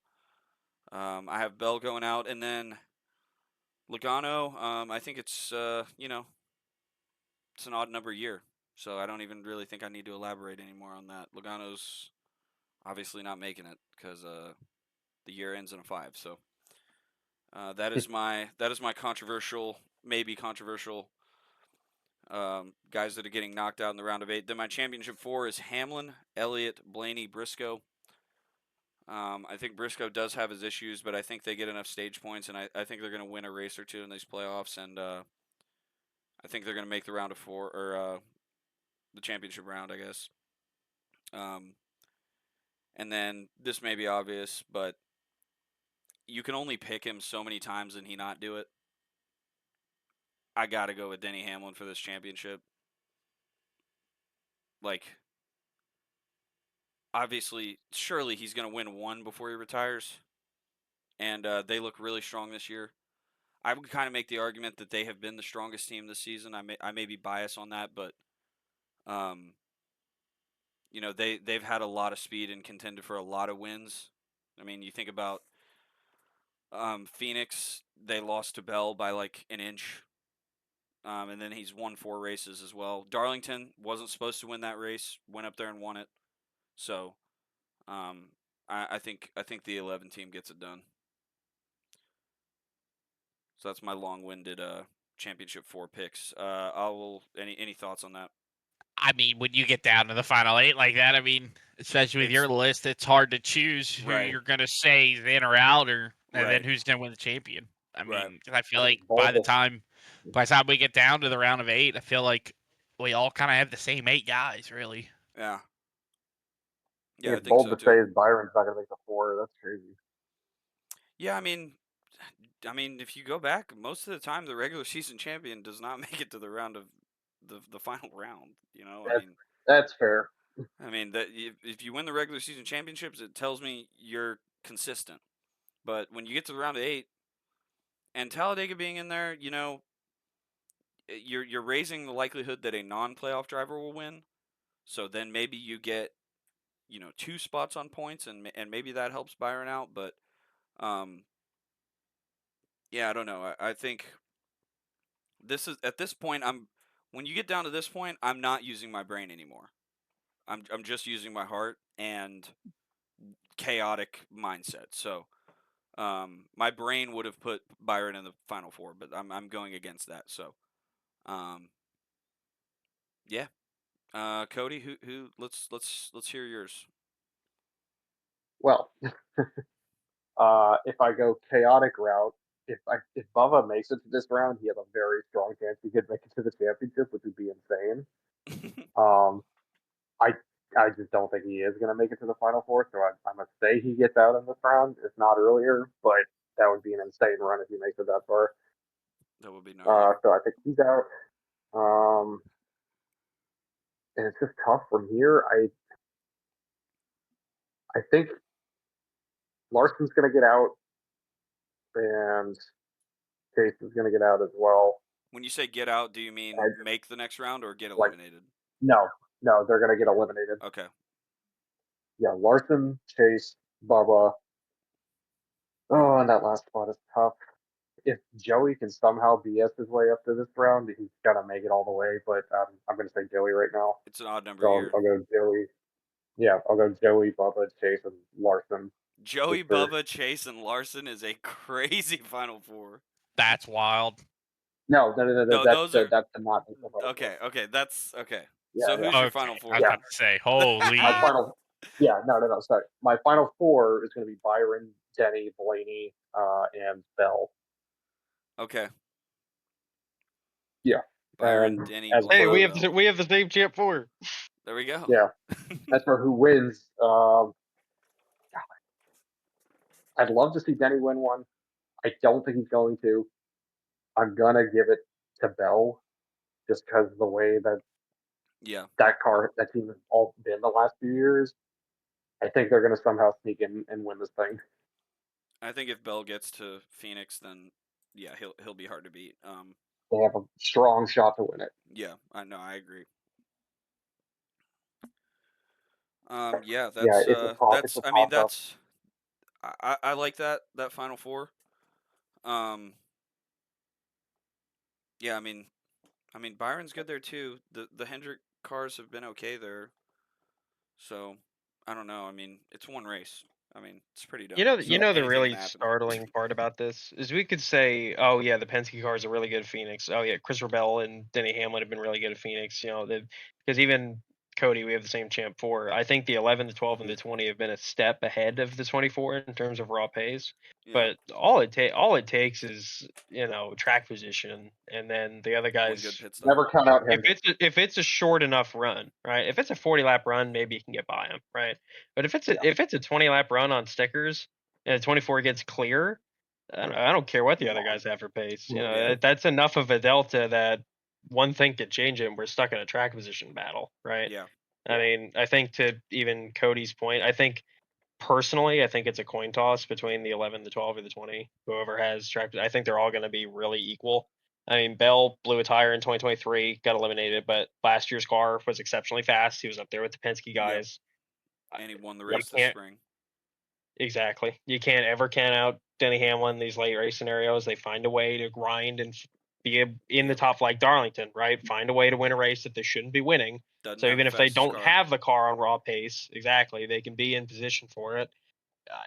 I have Bell going out, and then Logano. I think it's it's an odd number year, so I don't even really think I need to elaborate anymore on that. Logano's obviously not making it because the year ends in a 5. So that is my controversial, maybe controversial guys that are getting knocked out in the round of 8. Then my championship 4 is Hamlin, Elliott, Blaney, Briscoe. I think Briscoe does have his issues, but I think they get enough stage points, and I think they're going to win a race or two in these playoffs, and I think they're going to make the round of 4, or the championship round, I guess. And then this may be obvious, but you can only pick him so many times and he not do it. I got to go with Denny Hamlin for this championship. Like, obviously, surely he's going to win one before he retires. And they look really strong this year. I would kind of make the argument that they have been the strongest team this season. I may be biased on that, but they've had a lot of speed and contended for a lot of wins. I mean, you think about Phoenix, they lost to Bell by like an inch. And then he's won 4 races as well. Darlington wasn't supposed to win that race, went up there and won it. So I think the 11 team gets it done. So that's my long-winded championship 4 picks. Any thoughts on that? I mean, when you get down to the final 8 like that, I mean, especially with your list, it's hard to choose who you're going to say is in or out, and then who's going to win the champion. I mean, I feel like by the time we get down to the round of 8, I feel like we all kind of have the same 8 guys, really. Yeah. Yeah, it's bold to say Byron's not going to make the 4. That's crazy. Yeah, I mean, if you go back, most of the time the regular season champion does not make it to the round of the final round. That's fair. I mean, that if you win the regular season championships, it tells me you're consistent. But when you get to the round of 8, and Talladega being in there, you're raising the likelihood that a non-playoff driver will win. So then maybe you get 2 spots on points, and maybe that helps Byron out. But yeah, I don't know. I think this is at this point. When you get down to this point, I'm not using my brain anymore. I'm just using my heart and chaotic mindset. So my brain would have put Byron in the final 4, but I'm going against that. So yeah. Cody, who let's hear yours. Well, if I go chaotic route, if Bubba makes it to this round, he has a very strong chance he could make it to the championship, which would be insane. I just don't think he is going to make it to the final 4, so I'm going to say he gets out in this round, if not earlier, but that would be an insane run if he makes it that far. That would be gnarly. So I think he's out. And it's just tough from here. I think Larson's going to get out, and Chase is going to get out as well. When you say get out, do you mean make the next round or get eliminated? No, they're going to get eliminated. Okay. Yeah, Larson, Chase, Bubba. Oh, and that last spot is tough. If Joey can somehow BS his way up to this round, he's going to make it all the way, but I'm going to say Joey right now. It's an odd number so I'll go Joey. Yeah, I'll go Joey, Bubba, Chase, and Larson. Joey, Bubba, Chase, and Larson is a crazy Final 4. That's wild. No, that's the not okay. Okay, that's okay. Yeah, so who's your Final 4? I was about to say, holy. My final. Yeah, no, sorry. My final 4 is going to be Byron, Denny, Blaney, and Bell. Okay. Yeah. Byron, Denny, Blaney. Hey, we have the same champ 4. There we go. Yeah. As for who wins, I'd love to see Denny win one. I don't think he's going to. I'm gonna give it to Bell, just because of the way that that team has all been the last few years. I think they're gonna somehow sneak in and win this thing. I think if Bell gets to Phoenix, then yeah, he'll be hard to beat. They have a strong shot to win it. Yeah, I know, I agree. Yeah, Yeah, it's that's a I mean toss up. that's I like that Final Four. Um, yeah, I mean Byron's good there too. The Hendrick cars have been okay there, so I don't know. I mean, it's one race. I mean, it's pretty dumb. You So know the anything can really happen. startling part about this is we could say, oh yeah, the Penske cars are really good at Phoenix. Oh yeah, Christopher Bell and Denny Hamlin have been really good at Phoenix. You know, because even Cody, we have the same champ for. I think the 11, the 12, and the 20 have been a step ahead of the 24 in terms of raw pace. Yeah, But all it takes is track position, and then the other one good guys. pit stop. Never count out Hendrick. If it's a short enough run, right? If it's a 40 lap run, maybe you can get by him, right? But if it's a 20 lap run on stickers and a 24 gets clear, I don't care what the other guys have for pace. Yeah. That's enough of a delta that one thing could change it. And we're stuck in a track position battle, right? Yeah. I mean, I think to even Cody's point, I think personally, I think it's a coin toss between the 11, the 12, or the 20. Whoever has track, I think they're all going to be really equal. I mean, Bell blew a tire in 2023, got eliminated, but last year's car was exceptionally fast. He was up there with the Penske guys. And he won the You race this can't spring. exactly. You can't ever count out Denny Hamlin in these late race scenarios. They find a way to grind and be in the top, like Darlington, right? Find a way to win a race that they shouldn't be winning. Doesn't So have even the if they fastest don't car. have the car on raw pace, exactly, they can be in position for it.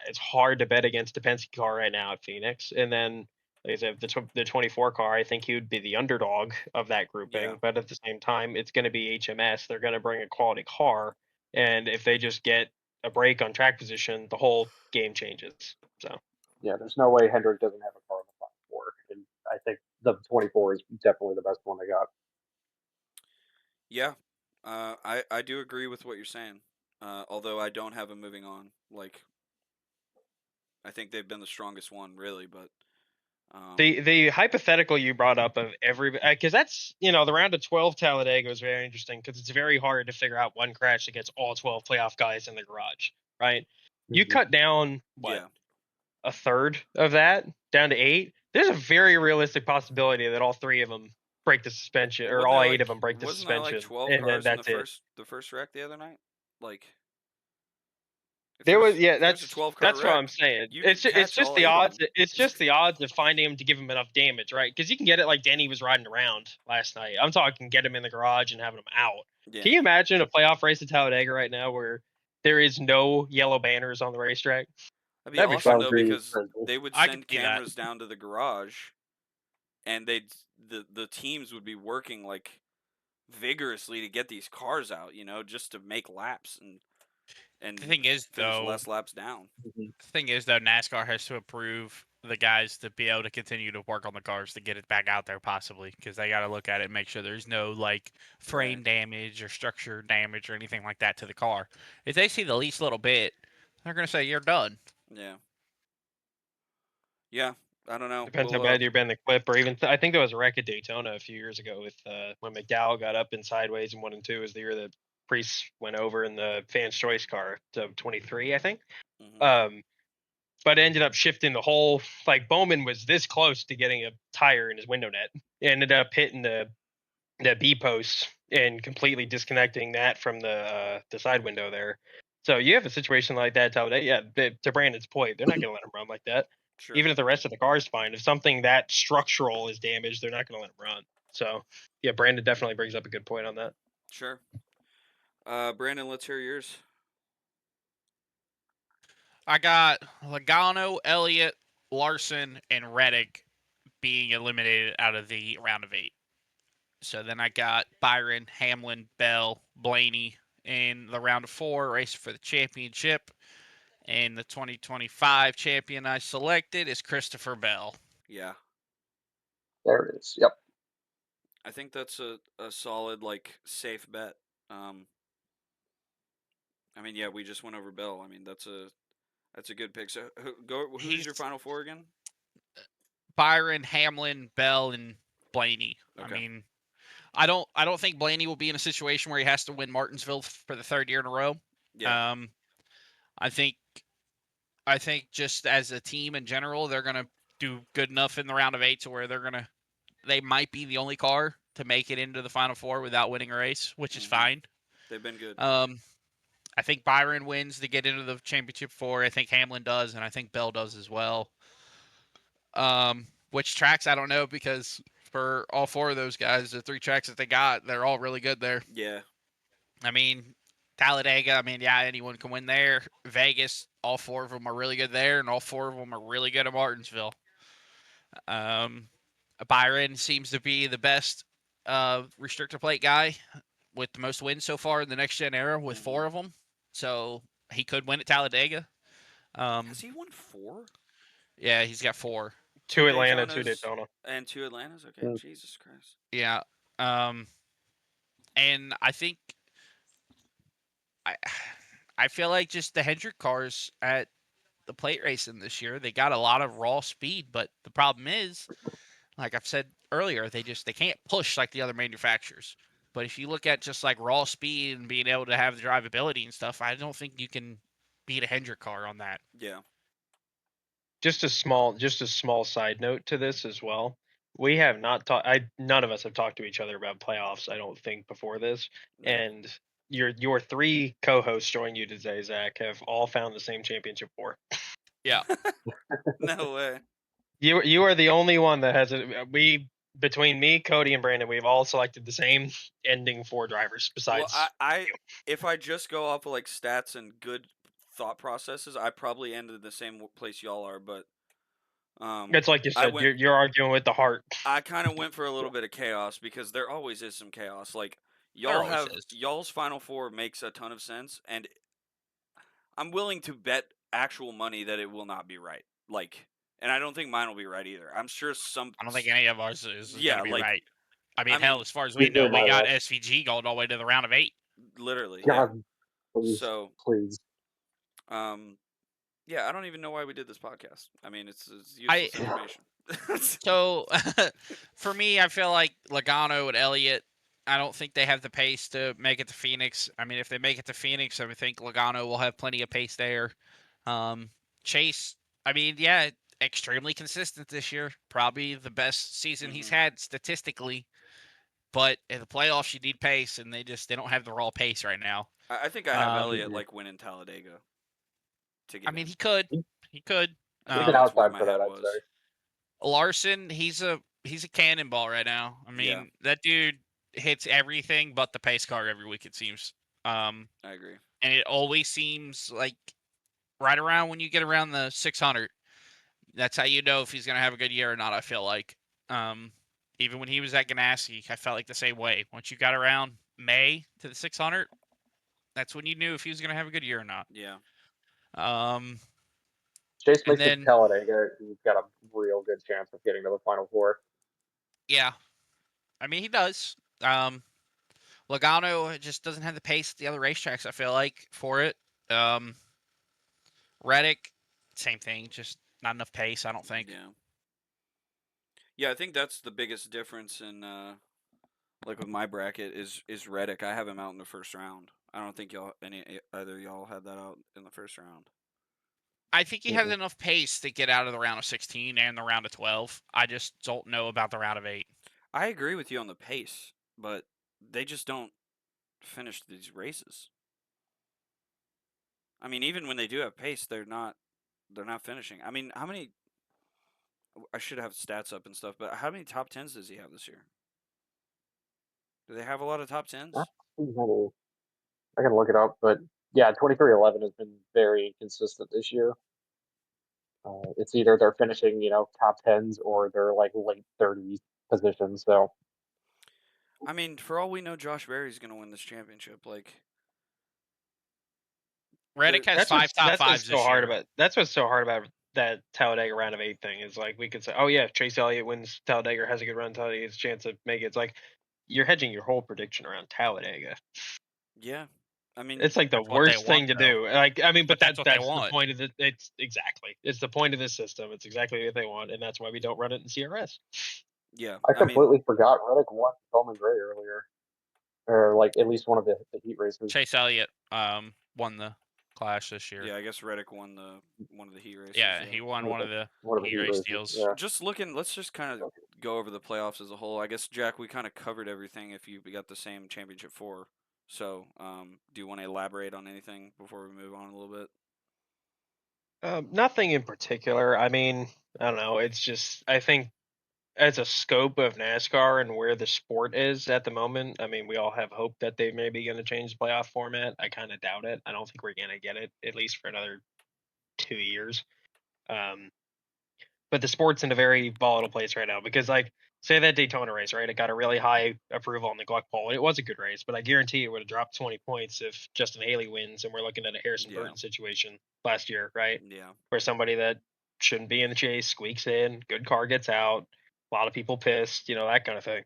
It's hard to bet against the Penske car right now at Phoenix. And then, like I said, the 24 car, I think he would be the underdog of that grouping. Yeah. But at the same time, it's going to be HMS. They're going to bring a quality car. And if they just get a break on track position, the whole game changes. So, yeah, there's no way Hendrick doesn't have a car on the Final Four. And I think the 24 is definitely the best one they got. Yeah. I do agree with what you're saying. Although I don't have him moving on. Like, I think they've been the strongest one, really. But the hypothetical you brought up of every, because that's the round of 12 Talladega is very interesting because it's very hard to figure out one crash that gets all 12 playoff guys in the garage, right? You cut down yeah, a third of that down to 8. There's a very realistic possibility that all 3 of them break the suspension, well, or all 8 of them break the wasn't there like suspension, 12 and then cars in that's it. the first wreck the other night? Like, There was if there's a 12 car that's what wreck, I'm saying. you It's can catch just all the 8 of odds. them. It's just the odds of finding him to give him enough damage, right? Because you can get it like Denny was riding around last night. I'm talking get him in the garage and having him out. Yeah. Can you imagine a playoff race at Talladega right now where there is no yellow banners on the racetrack? That'd be That'd be awesome fun. though because they would I could send see that. cameras down to the garage, and the teams would be working like vigorously to get these cars out, just to make laps and The thing is, finish though, less laps down. NASCAR has to approve the guys to be able to continue to work on the cars to get it back out there, possibly, because they got to look at it and make sure there's no like frame damage or structure damage or anything like that to the car. If they see the least little bit, they're gonna say you're done. Yeah. Yeah. I don't know. Depends how bad you've been the clip, or even I think there was a wreck at Daytona a few years ago with when McDowell got up in sideways in 1 and 2 is the year that Priest went over in the Fans Choice car, so 23, I think. Mhm. But it ended up shifting the whole. Like Bowman was this close to getting a tire in his window net. It ended up hitting the B post and completely disconnecting that from the side window there. So you have a situation like that, Talladega. Yeah, to Brandon's point, they're not going to let him run like that. Sure. Even if the rest of the car is fine, if something that structural is damaged, they're not going to let him run. So yeah, Brandon definitely brings up a good point on that. Sure. Brandon, let's hear yours. I got Logano, Elliott, Larson, and Reddick being eliminated out of the round of 8. So then I got Byron, Hamlin, Bell, Blaney in the round of 4, racing for the championship. And the 2025 champion I selected is Christopher Bell. Yeah. There it is. Yep. I think that's a solid, like, safe bet. I mean, yeah, we just went over Bell. I mean, that's a good pick. So who's your Final Four again? Byron, Hamlin, Bell, and Blaney. Okay. I mean, I don't think Blaney will be in a situation where he has to win Martinsville for the 3rd year in a row. Yeah. I think I think just as a team in general, they're going to do good enough in the round of 8 to where they might be the only car to make it into the Final Four without winning a race, which is fine. They've been good. I think Byron wins to get into the championship 4. I think Hamlin does, and I think Bell does as well. Which tracks, I don't know, because for all 4 of those guys, the 3 tracks that they got, they're all really good there. Yeah. I mean, Talladega, anyone can win there. Vegas, all 4 of them are really good there, and all 4 of them are really good at Martinsville. Byron seems to be the best restrictor plate guy with the most wins so far in the next gen era with 4 of them. So he could win at Talladega. Has he won 4? Yeah, he's got 4. 2 Atlanta, Daytonas 2 Daytona. And 2 Atlantas? Okay, Jesus Christ. Yeah. And I think I feel like just the Hendrick cars at the plate racing this year, they got a lot of raw speed, but the problem is, like I've said earlier, they can't push like the other manufacturers. But if you look at just like raw speed and being able to have the drivability and stuff, I don't think you can beat a Hendrick car on that. Yeah. Just a small side note to this as well. We have not talked. None of us have talked to each other about playoffs. I don't think before this. No. And your 3 co-hosts joining you today, Zach, have all found the same championship 4. Yeah. No way. You are the only one that has it. Between me, Cody, and Brandon, we've all selected the same ending 4 drivers. Besides, well, if I just go off of like stats and good thought processes, I probably ended the same place y'all are. But it's like you said, you're arguing with the heart. I kind of went for a little bit of chaos because there always is some chaos. Like y'all's Final Four makes a ton of sense, and I'm willing to bet actual money that it will not be right. Like, and I don't think mine will be right either. I'm sure some. I don't think any of ours is going to be right. Hell, as far as me we know, too, we by got the way. SVG going all the way to the round of 8. Literally, God, yeah. please. Yeah, I don't even know why we did this podcast. I mean, it's useless information. So, for me, I feel like Logano and Elliott, I don't think they have the pace to make it to Phoenix. I mean, if they make it to Phoenix, I think Logano will have plenty of pace there. Chase, extremely consistent this year. Probably the best season he's had statistically. But in the playoffs, you need pace, and they don't have the raw pace right now. I think I have Elliott winning Talladega. He could. He could. He's outside for that, I'd say. Larson, he's a cannonball right now. I mean, that dude hits everything but the pace car every week, it seems. I agree. And it always seems like right around when you get around the 600, that's how you know if he's going to have a good year or not, I feel like. Even when he was at Ganassi, I felt like the same way. Once you got around May to the 600, that's when you knew if he was going to have a good year or not. Yeah. Chase makes it Talladega. He's got a real good chance of getting to the Final Four. Yeah. I mean, he does. Logano just doesn't have the pace at the other racetracks, I feel like, for it. Reddick, same thing. Just not enough pace, I don't think. Yeah. Yeah, I think that's the biggest difference in, like with my bracket is Reddick. I have him out in the first round. I don't think either of y'all had that out in the first round. I think he has enough pace to get out of the round of 16 and the round of 12. I just don't know about the round of 8. I agree with you on the pace, but they just don't finish these races. I mean, even when they do have pace, they're not finishing. I mean, how many? I should have stats up and stuff, but how many top 10s does he have this year? Do they have a lot of top 10s? I can look it up, but yeah, 23-11 has been very consistent this year. It's either they're finishing, top 10s or they're like late 30s positions. So, I mean, for all we know, Josh Berry's going to win this championship. Like, Reddick has 5 top 5s this year. That's what's so hard about that Talladega round of 8 thing is like we could say, oh yeah, if Chase Elliott wins Talladega or has a good run, Talladega has a chance to make it. It's like you're hedging your whole prediction around Talladega. Yeah. I mean, it's like the worst thing to do. Like, I mean, but that's the point of it. It's the point of this system. It's exactly what they want, and that's why we don't run it in CRS. Yeah, I completely forgot Reddick won Bowman Gray earlier, or like at least one of the heat races. Chase Elliott won the Clash this year. Yeah, I guess Reddick won one of the heat races. Yeah, he won one of the heat race races, deals. yeah. Let's just kind of go over the playoffs as a whole. I guess, Jack, we kind of covered everything if we got the same championship 4. So, do you want to elaborate on anything before we move on a little bit? Nothing in particular. I mean, I don't know. It's just, I think as a scope of NASCAR and where the sport is at the moment, I mean, we all have hope that they may be going to change the playoff format. I kind of doubt it. I don't think we're going to get it, at least for another 2 years. But the sport's in a very volatile place right now because, like, say that Daytona race, right? It got a really high approval on the Gluck poll. It was a good race, but I guarantee it would have dropped 20 points if Justin Haley wins, and we're looking at a Harrison Burton situation last year, right? Yeah. Where somebody that shouldn't be in the chase squeaks in, good car gets out, a lot of people pissed, that kind of thing.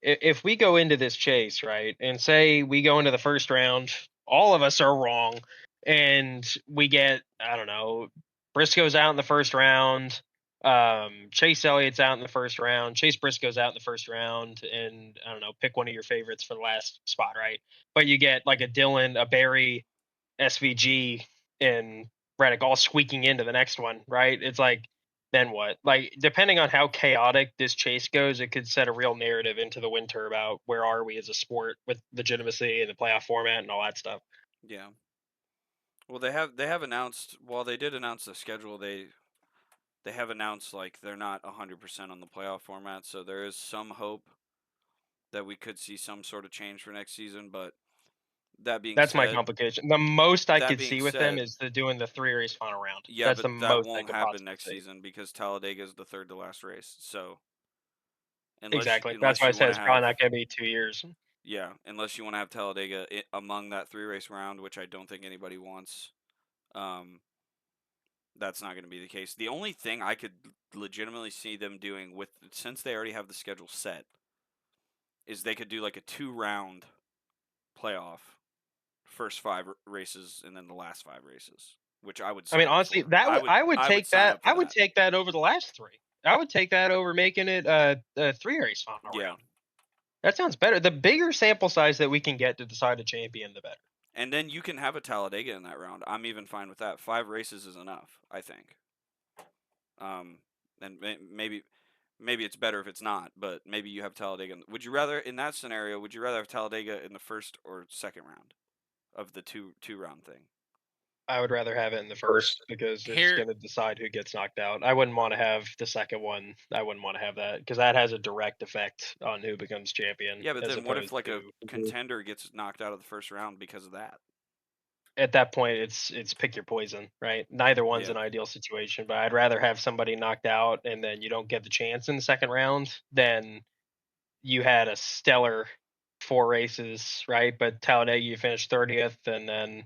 If we go into this chase, right, and say we go into the first round, all of us are wrong, and we get, I don't know, Briscoe's out in the first round, Chase Elliott's out in the first round, Chase Briscoe's out in the first round, and I don't know, pick one of your favorites for the last spot, right? But you get like a Dylan, a Barry, SVG, and Reddick all squeaking into the next one, right? It's like, then what? Like, depending on how chaotic this chase goes, it could set a real narrative into the winter about where are we as a sport with legitimacy and the playoff format and all that stuff. Yeah. Well, they have announced, while they did announce the schedule, they have announced like they're not 100% on the playoff format, so there is some hope that we could see some sort of change for next season, but that being That's my said, complication. The most I that could being see with them said, is doing the 3-race final round. yeah, That's but the that most I won't could happen possibly next see. season because Talladega is the third to last race. So Exactly. That's why I you said want it's to probably have not going to be 2 years. yeah, unless you want to have Talladega among that 3-race round, which I don't think anybody wants. That's not going to be the case. The only thing I could legitimately see them doing since they already have the schedule set is they could do like a 2-round playoff, first 5 races and then the last 5 races, which I would I mean, sign up honestly, for. I would I would take sign that. up for I would that. take that over the last 3. I would take that over making it a 3-race final Yeah. round. That sounds better. The bigger sample size that we can get to decide a champion, the better. And then you can have a Talladega in that round. I'm even fine with that. 5 races is enough, I think. And maybe it's better if it's not, but maybe you have Talladega. Would you rather, in that scenario, have Talladega in the first or second round of the two round thing? I would rather have it in the first because it's going to decide who gets knocked out. I wouldn't want to have the second one. I wouldn't want to have that because that has a direct effect on who becomes champion. Yeah, but then what if like a to, contender gets knocked out of the first round because of that? at that point, it's pick your poison, right? Neither one's an ideal situation, but I'd rather have somebody knocked out and then you don't get the chance in the second round than you had a stellar 4 races, right? But Talladega, you finished 30th, and then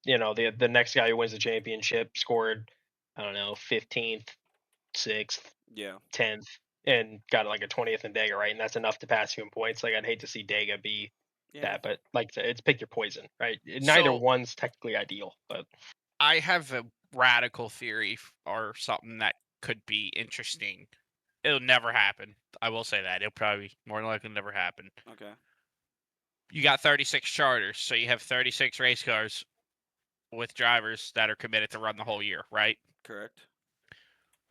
the next guy who wins the championship scored, I don't know, 15th, 6th, Yeah. 10th, and got like a 20th in Dega, right? And that's enough to pass you in points. Like, I'd hate to see Dega be that, but like I said, it's pick your poison, right? Neither one's technically ideal, but I have a radical theory or something that could be interesting. It'll never happen. I will say that. It'll probably more than likely never happen. Okay. You got 36 charters, so you have 36 race cars with drivers that are committed to run the whole year, right? Correct.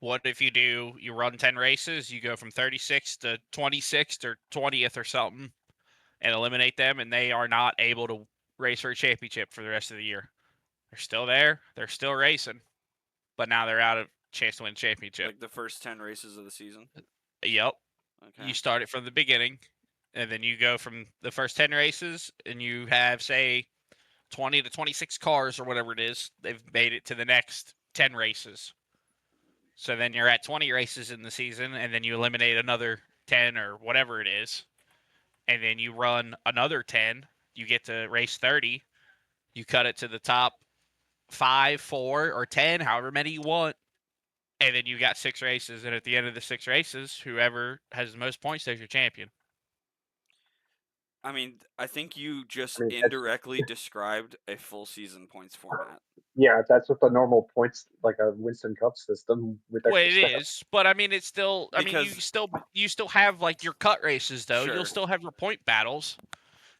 What if you run 10 races, you go from 36 to 26th or 20th or something and eliminate them, and they are not able to race for a championship for the rest of the year. They're still there. They're still racing, but now they're out of chance to win a championship. Like the first 10 races of the season? Yep. Okay. You start it from the beginning, and then you go from the first 10 races, and you have, say, 20 to 26 cars or whatever it is. They've made it to the next 10 races. So then you're at 20 races in the season, and then you eliminate another 10 or whatever it is. And then you run another 10. You get to race 30. You cut it to the top 5, 4, or 10, however many you want. And then you got 6 races. And at the end of the 6 races, whoever has the most points, there's your champion. I mean, I think you just indirectly described a full season points format. Yeah, that's what the normal points, like a Winston Cup system with extra Well, it is, but I mean, it's still. I mean, you still have like your cut races though. Sure. You'll still have your point battles.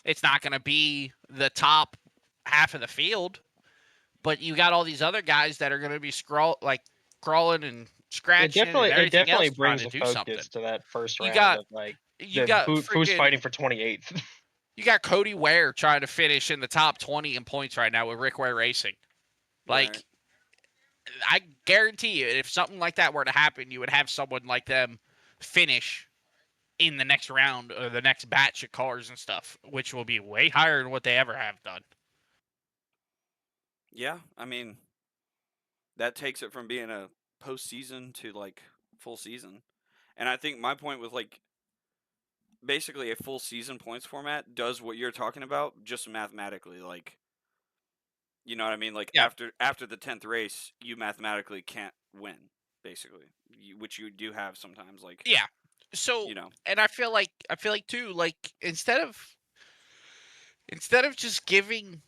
It's not going to be the top half of the field. but you got all these other guys that are going to be crawling and scratching and it everything definitely else trying brings to a do something. focus to that first You round got of like you got who's freaking fighting for 28th. you got Cody Ware trying to finish in the top 20 in points right now with Rick Ware Racing. Like, Right. I guarantee you, if something like that were to happen, you would have someone like them finish in the next round or the next batch of cars and stuff, which will be way higher than what they ever have done. Yeah, I mean, that takes it from being a postseason to like full season. And I think my point with like basically a full season points format does what you're talking about just mathematically. Like, you know what I mean? Like Yeah. after the 10th race, you mathematically can't win, basically, which you do have sometimes. Like, Yeah. So, you know, and I feel like too, like instead of just giving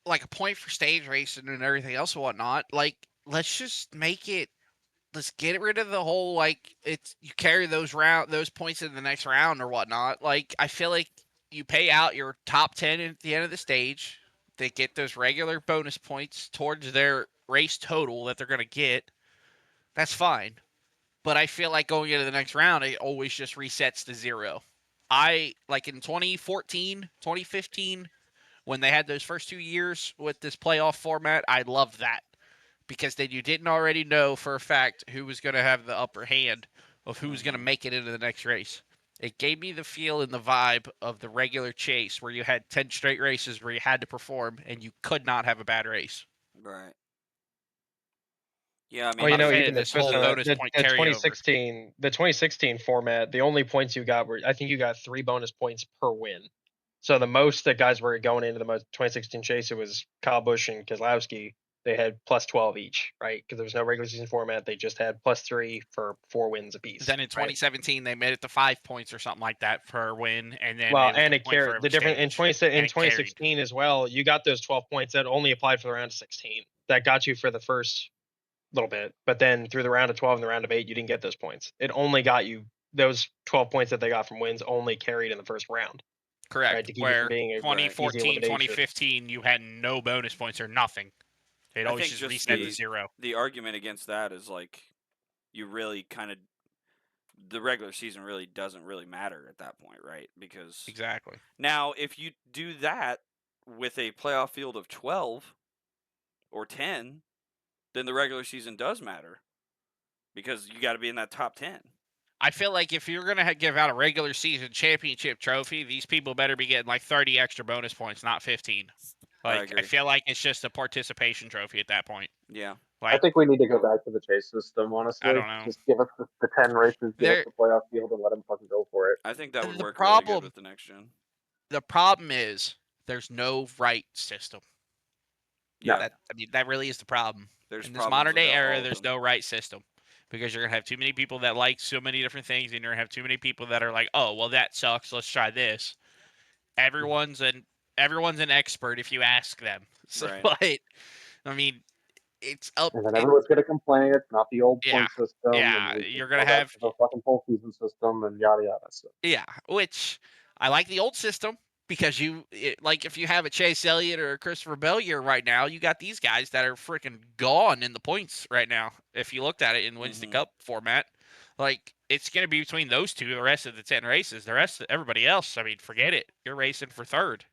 like a point for stage racing and everything else and whatnot, like let's just let's get rid of the whole like it's you carry those points in the next round or whatnot. Like I feel like you pay out your top 10 at the end of the stage. They get those regular bonus points towards their race total that they're gonna get. That's fine. But I feel like going into the next round, it always just resets to zero. I like in 2014, 2015, when they had those first 2 years with this playoff format, I loved that because then you didn't already know for a fact who was going to have the upper hand of who was going to make it into the next race. It gave me the feel and the vibe of the regular chase where you had 10 straight races where you had to perform and you could not have a bad race. right. Yeah, I Well, mean, I'm a fan of even this whole especially bonus the point carryover. 2016 format, the only points you got were I think you got 3 bonus points per win. So the most that guys were going into the 2016 chase, it was Kyle Busch and Keselowski. They had plus 12 each, right? Because there was no regular season format. They just had plus 3 for 4 wins apiece. Then in right? 2017, they made it to 5 points or something like that per win, and then Well, it was and a it point for carried every the different in stage. And it carried. 2016 as well. You got those 12 points that only applied for the round of 16. That got you for the first little bit, but then through the round of 12 and the round of 8, you didn't get those points. It only got you those 12 points that they got from wins only carried in the first round. Correct. Right, to keep it from Where being a easy 2014, elimination. 2015, you had no bonus points or nothing. It I always think just just reset to zero. the argument against that is like you really kind of the regular season really doesn't really matter at that point, right? Because Exactly. now if you do that with a playoff field of 12 or 10, then the regular season does matter because you got to be in that top 10. I feel like if you're going to give out a regular season championship trophy, these people better be getting like 30 extra bonus points, not 15. Like, I feel like it's just a participation trophy at that point. Yeah. I Like, think we need to go back to the chase system, honestly. I don't know. Just give us the 10 races, give us There, the playoff field, and let them fucking go for it. I think that would the work really good problem, with the next gen. the problem is there's no right system. Yeah. That really is the problem. There's In this problems modern day with all era, of there's them. no right system because you're gonna have too many people that like so many different things, and you're gonna have too many people that are like, "Oh, well, that sucks. Let's try this." Everyone's an expert if you ask them. So, Right. but I mean, it's up. And then everyone's going to complain it's not the old Yeah, point system, and yeah. we can You're gonna go back have to the fucking full season system, and yada yada. So. yeah, which I like the old system because like if you have a Chase Elliott or a Christopher Bell year right now, you got these guys that are freaking gone in the points right now. If you looked at it in Winston Cup format, like it's going to be between those two the rest of the 10 races. The rest of everybody else, I mean, forget it. You're racing for third.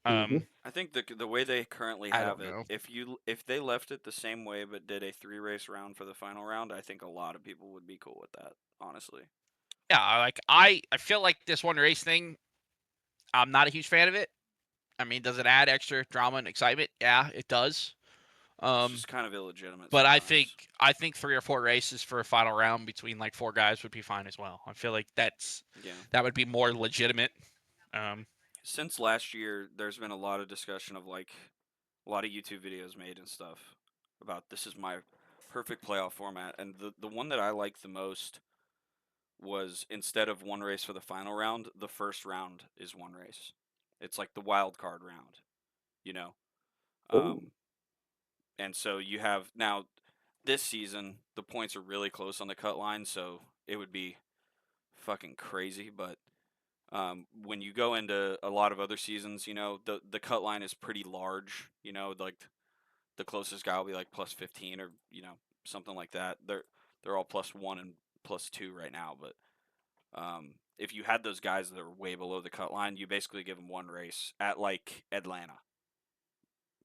I think the way they currently I have don't it, know. if they left it the same way but did a 3-race round for the final round, I think a lot of people would be cool with that, honestly. Yeah, like I feel like this one race thing, I'm not a huge fan of it. I mean, does it add extra drama and excitement? Yeah, it does. It's just kind of illegitimate But sometimes. I think 3 or 4 races for a final round between like 4 guys would be fine as well. I feel like that would be more legitimate. Since last year, there's been a lot of discussion of like a lot of YouTube videos made and stuff about this is my perfect playoff format, and the one that I like the most was instead of 1 race for the final round, the first round is 1 race. It's like the wild card round, you know. And so you have now this season the points are really close on the cut line, so it would be fucking crazy, but When you go into a lot of other seasons, the cut line is pretty large. Like the closest guy will be like plus 15 or something like that. They're all +1 and +2 right now, but if you had those guys that are way below the cut line, you basically give them one race at like Atlanta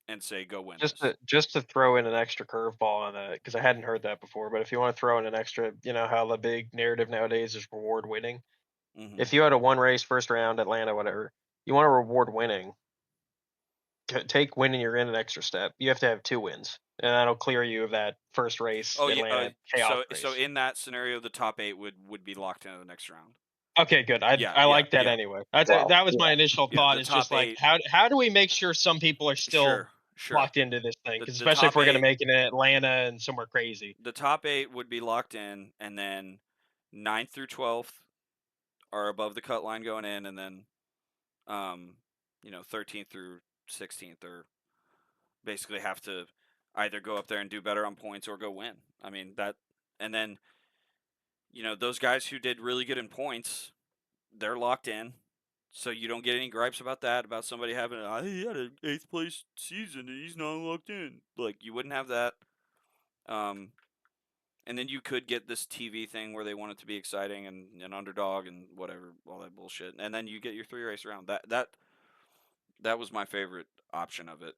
and say go win this. Just to throw in an extra curveball on that, because I hadn't heard that before. But if you want to throw in an extra, how the big narrative nowadays is reward winning. Mm-hmm. If you had a one race first round Atlanta, whatever, you want to reward winning. Take winning, you're in an extra step. You have to have 2 wins, and that'll clear you of that first race Oh yeah. Atlanta chaos race. So in that scenario, the top 8 would be locked into the next round. Okay, good. I like that anyway. That was my initial thought. The It's top just like 8. how do we make sure some people are still Sure. locked into this thing? The Because especially if top we're going to 8 make it in Atlanta and somewhere crazy. The top 8 would be locked in, and then 9th through 12th are above the cut line going in, and then 13th through 16th are basically have to either go up there and do better on points or go win. I mean that, and then those guys who did really good in points, they're locked in, so you don't get any gripes about that, about somebody having he had an 8th place season and he's not locked in. Like you wouldn't have that. And then you could get this TV thing where they want it to be exciting and an underdog and whatever, all that bullshit. And then you get your 3-race round. That was my favorite option of it.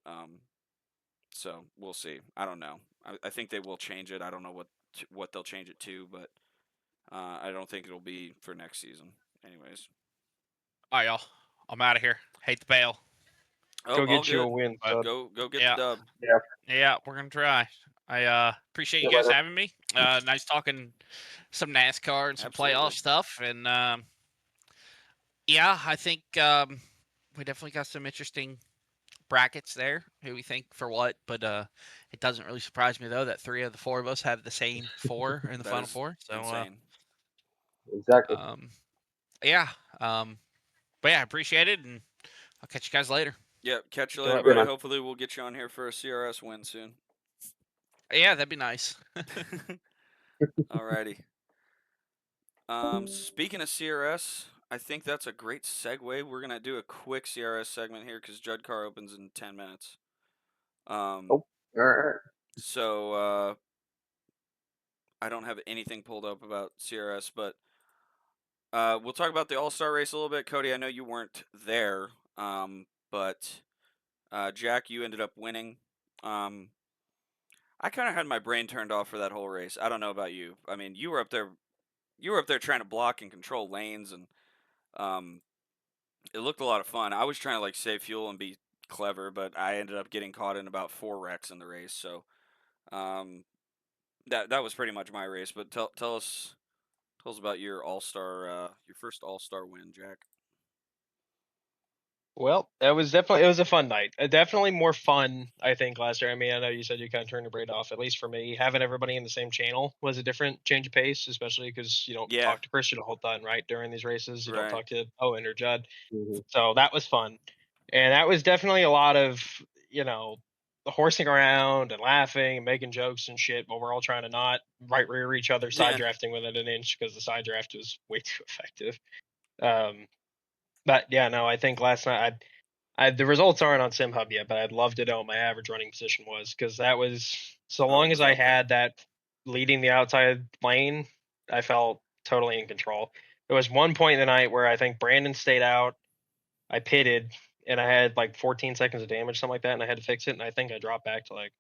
So we'll see. I don't know. I think they will change it. I don't know what they'll change it to, but I don't think it'll be for next season. Anyways. All right, y'all. I'm out of here. Hate to bail. Oh, Go get all you a good. win. Go get the dub. Yeah, we're gonna try. I appreciate you guys having me. Nice talking some NASCAR and some playoff stuff, and yeah, I think we definitely got some interesting brackets there. Who we think for what, but it doesn't really surprise me though that 3 of the 4 of us have the same 4 in the final 4. So insane. Exactly. Yeah. But yeah, I appreciate it, and I'll catch you guys later. Yeah, catch you later, buddy. Hopefully we'll get you on here for a CRS win soon. Yeah, that'd be nice. Alrighty. Speaking of CRS, I think that's a great segue. We're gonna do a quick CRS segment here because Judd Car opens in 10 minutes. All right. So I don't have anything pulled up about CRS, but we'll talk about the All-Star race a little bit. Cody, I know you weren't there, but Jack, you ended up winning. I kind of had my brain turned off for that whole race. I don't know about you. I mean, you were up there trying to block and control lanes, and it looked a lot of fun. I was trying to like save fuel and be clever, but I ended up getting caught in about 4 wrecks in the race. So that was pretty much my race. But tell us about your your first All-Star win, Jack. Well, it was a fun night. Definitely more fun, I think, last year. I mean, I know you said you kind of turned your brain off. At least for me, having everybody in the same channel was a different change of pace, especially because you don't talk to Christian the whole time, right? During these races, you don't talk to Owen or Judd. Mm-hmm. So that was fun, and that was definitely a lot of horsing around and laughing and making jokes and shit, but we're all trying to not right rear each other, side drafting within an inch because the side draft was way too effective. But yeah, no, I think last night the results aren't on SimHub yet, but I'd love to know what my average running position was because that was so long as I had that leading the outside lane, I felt totally in control. There was one point in the night where I think Brandon stayed out. I pitted and I had like 14 seconds of damage, something like that, and I had to fix it. And I think I dropped back to like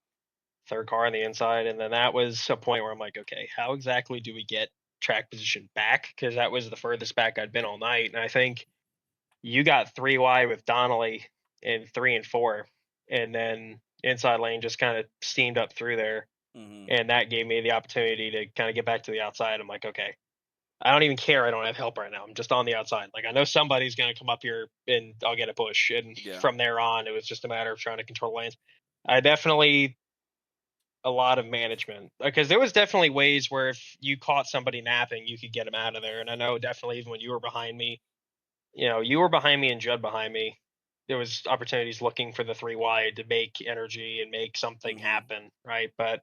3rd car on the inside. And then that was a point where I'm like, okay, how exactly do we get track position back? Because that was the furthest back I'd been all night. And I think you got 3 wide with Donnelly in 3 and 4, and then inside lane just kind of steamed up through there. Mm-hmm. And that gave me the opportunity to kind of get back to the outside. I'm like, okay, I don't even care. I don't have help right now. I'm just on the outside. Like, I know somebody's going to come up here and I'll get a push. And from there on, it was just a matter of trying to control lanes. I definitely a lot of management because there was definitely ways where if you caught somebody napping, you could get them out of there. And I know definitely even when you were behind me, you were behind me and Judd behind me. There was opportunities looking for the 3 wide to make energy and make something happen, right? But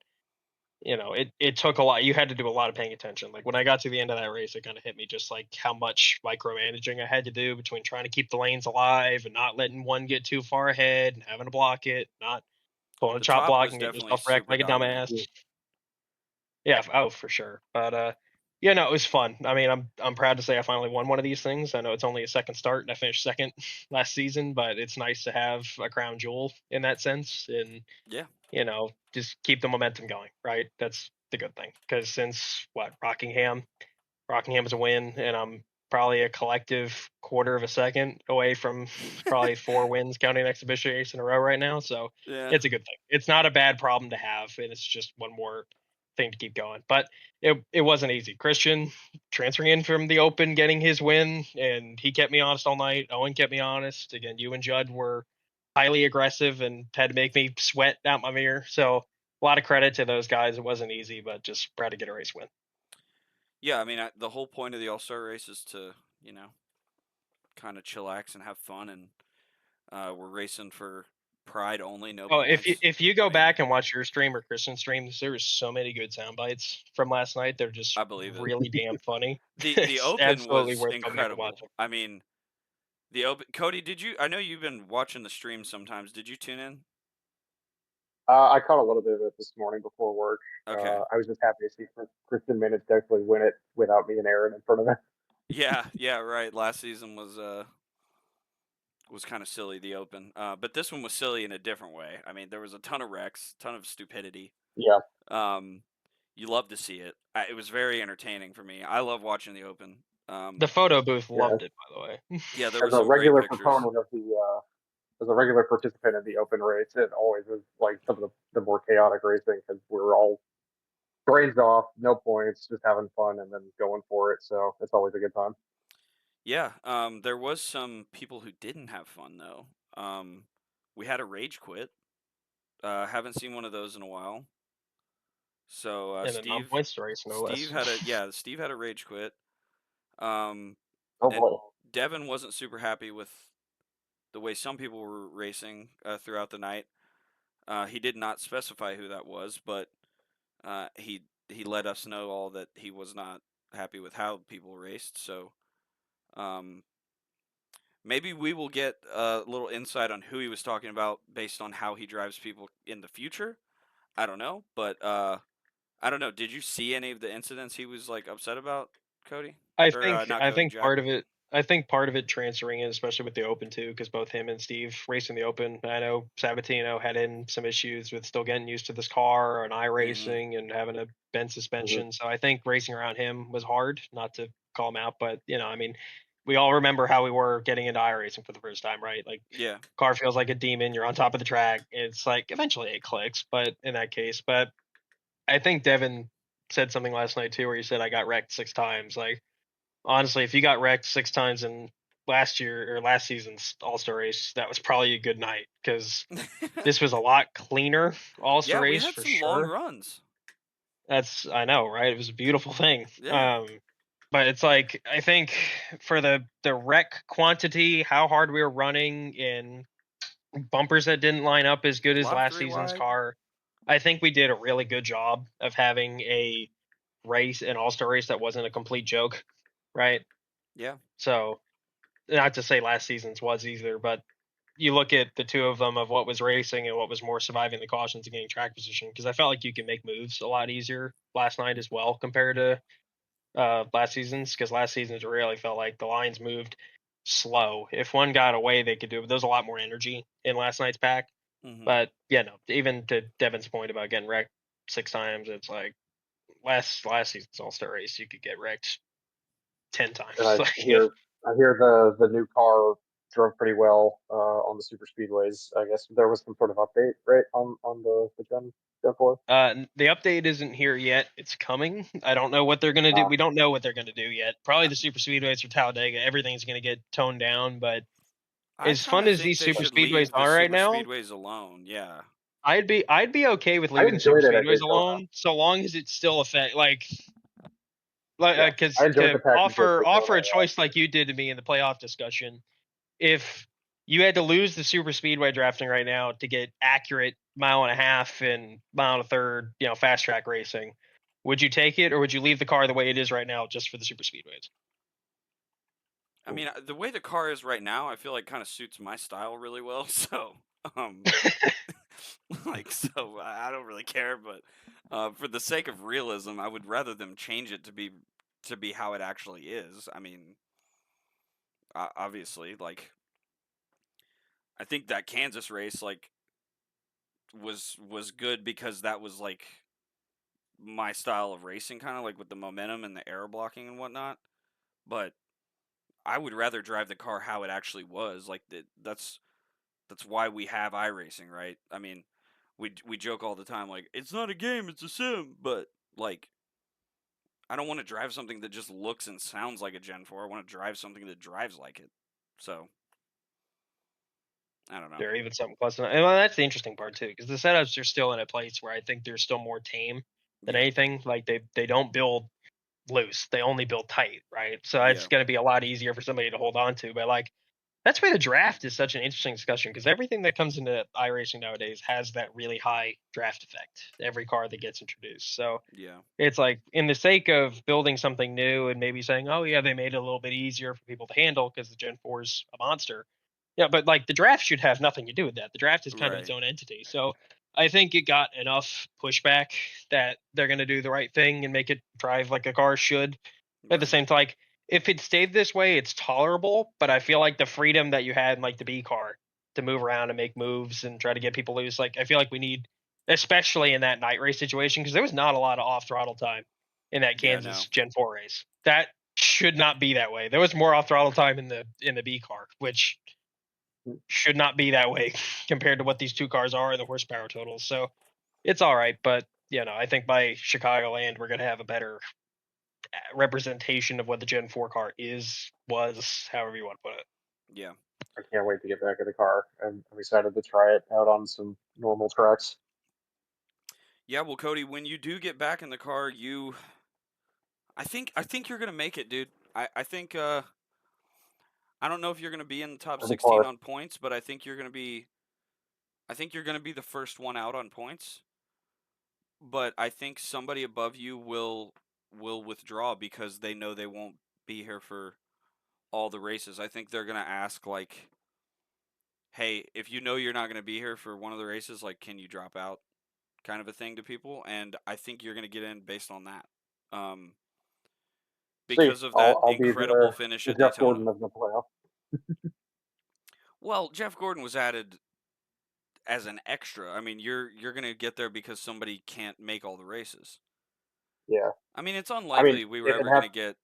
it took a lot. You had to do a lot of paying attention. Like when I got to the end of that race, it kind of hit me just like how much micromanaging I had to do between trying to keep the lanes alive and not letting one get too far ahead and having to block it, not pulling a The chop top block was and getting definitely yourself wrecked super like a dominant. dumbass. Yeah, oh for sure. But yeah, no, it was fun. I mean, I'm proud to say I finally won one of these things. I know it's only a second start and I finished second last season, but it's nice to have a crown jewel in that sense and Yeah. just keep the momentum going, right? That's the good thing. Because since Rockingham was a win, and I'm probably a collective quarter of a second away from probably 4 wins counting exhibition race in a row right now. So Yeah. it's a good thing. It's not a bad problem to have, and it's just one more thing to keep going. But it wasn't easy. Christian transferring in from the Open, getting his win, and he kept me honest all night. Owen kept me honest. Again, you and Judd were highly aggressive and had to make me sweat out my mirror. So a lot of credit to those guys. It wasn't easy, but just proud to get a race win. Yeah, I mean, the whole point of the All-Star race is to, kind of chillax and have fun, and we're racing for pride only, no Oh, points. if you go I mean, back and watch your stream or Christian's stream, there was so many good sound bites from last night. They're just I believe it. really damn funny. The It's Open absolutely was worth going back and incredible. watching. I mean, the Open. Cody, I know you've been watching the stream sometimes. Did you tune in? I caught a little bit of it this morning before work. Okay. I was just happy to see Kristen managed to actually win it without me and Aaron in front of him. Yeah, right. Last season was kind of silly, the Open. But this one was silly in a different way. I mean, there was a ton of wrecks, ton of stupidity. Yeah. You love to see it. It was very entertaining for me. I love watching the Open. The photo booth Yeah. loved it, by the way. Yeah, there As was a some great regular pictures. proponent of as a regular participant in the Open race, it always was like some of the more chaotic racing because we were all brains off, no points, just having fun and then going for it. So it's always a good time. Yeah, there was some people who didn't have fun though. We had a rage quit. Haven't seen one of those in a while. So In a non-points race, no less. Steve had a rage quit. Um, Oh and boy. Devin wasn't super happy with the way some people were racing throughout the night. He did not specify who that was, but he let us know all that he was not happy with how people raced. So um, maybe we will get a little insight on who he was talking about based on how he drives people in the future. I don't know, but I don't know. Did you see any of the incidents he was like upset about, Cody? Or not I Cody, think Jack? part of it transferring in, especially with the Open too, because both him and Steve racing the Open. I know Sabatino had in some issues with still getting used to this car and Mm-hmm. iRacing and having a bend suspension. So I think racing around him was hard. Not to call him out, but I mean, we all remember how we were getting into iRacing for the first time, right? Like, Yeah. car feels like a demon. You're on top of the track. It's like eventually it clicks, but in that case, but I think Devin said something last night too, where he said I got wrecked 6 times. Like, honestly, if you got wrecked 6 times in last season's All-Star race, that was probably a good night because this was a lot cleaner All-Star Yeah, we race had for some long sure. runs. I know, right? It was a beautiful thing. Yeah. But it's like I think for the wreck quantity, how hard we were running in bumpers that didn't line up as good A as lot of last three season's wide. car, I think we did a really good job of having an All-Star race that wasn't a complete joke, right? Yeah. So, not to say last season's was either, but you look at the two of them of what was racing and what was more surviving the cautions and getting track position, because I felt like you can make moves a lot easier last night as well compared to last season's, because last season's really felt like the lines moved slow. If one got away, they could do it. But there was a lot more energy in last night's pack. Mm-hmm. But yeah, no, even to Devin's point about getting wrecked 6 times, it's like last season's All-Star race, you could get wrecked 10 times. And I Like, hear the new car drove pretty well on the super speedways. I guess there was some sort of update, right, on the Gen 4. The update isn't here yet. It's coming. I don't know what they're gonna do. We don't know what they're gonna do yet. Probably the super speedways for Talladega. Everything's gonna get toned down. But I as kind fun of as think these they super should speedways leave the are right super now, speedways alone. Yeah. I'd be okay with I leaving the super enjoyed it at speedways Daytona. alone, so long as it's still affect Yeah, because I enjoyed to the package at Daytona. offer a choice like you did to me in the playoff discussion. If you had to lose the super speedway drafting right now to get accurate 1.5 mile and 1.3 mile, fast track racing. Would you take it, or would you leave the car the way it is right now just for the super speedways? I mean, the way the car is right now, I feel like kind of suits my style really well. So, um, so I don't really care. But for the sake of realism, I would rather them change it to be how it actually is. I mean, obviously, like I think that Kansas race like was good because that was like my style of racing, kind of like with the momentum and the air blocking and whatnot. But I would rather drive the car how it actually was. Like that's why we have iRacing, right? I mean, we joke all the time like it's not a game, it's a sim, but like I don't want to drive something that just looks and sounds like a Gen 4. I want to drive something that drives like it. So, I don't know. Or even something close enough. And well, that's the interesting part too, because the setups are still in a place where I think they're still more tame than Yeah. anything. Like they don't build loose; they only build tight, right? So Yeah. it's going to be a lot easier for somebody to hold on to. But like that's why the draft is such an interesting discussion, because everything that comes into iRacing nowadays has that really high draft effect. Every car that gets introduced, so Yeah. it's like in the sake of building something new and maybe saying, oh yeah, they made it a little bit easier for people to handle because the Gen 4 is a monster. Yeah, but like the draft should have nothing to do with that. The draft is kind of its Right. own entity. So I think it got enough pushback that they're going to do the right thing and make it drive like a car should. At the Right. same time, like if it stayed this way, it's tolerable. But I feel like the freedom that you had in like the B car to move around and make moves and try to get people loose, like I feel like we need, especially in that night race situation, because there was not a lot of off throttle time in that Yeah, no. Kansas Gen 4 race. That should not be that way. There was more off throttle time in the B car, which should not be that way compared to what these two cars are and the horsepower totals. So it's all right, but I think by Chicagoland we're gonna have a better representation of what the Gen 4 car was, however you want to put it. Yeah. I can't wait to get back in the car. I'm excited to try it out on some normal tracks. Yeah, well, Cody, when you do get back in the car, I think you're gonna make it, dude. I think I don't know if you're gonna be in the top For the 16 car. on points, but I think you're gonna be the first one out on points. But I think somebody above you will withdraw because they know they won't be here for all the races. I think they're gonna ask like, "Hey, if you know you're not gonna be here for one of the races, like, can you drop out?" Kind of a thing to people, and I think you're gonna get in based on that. Um, See, because of that I'll be incredible finish the at Jeff Daytona. Gordon of the playoff. Well, Jeff Gordon was added as an extra. I mean, you're gonna get there because somebody can't make all the races. Yeah. I mean, I mean, we were if it ever has gonna get.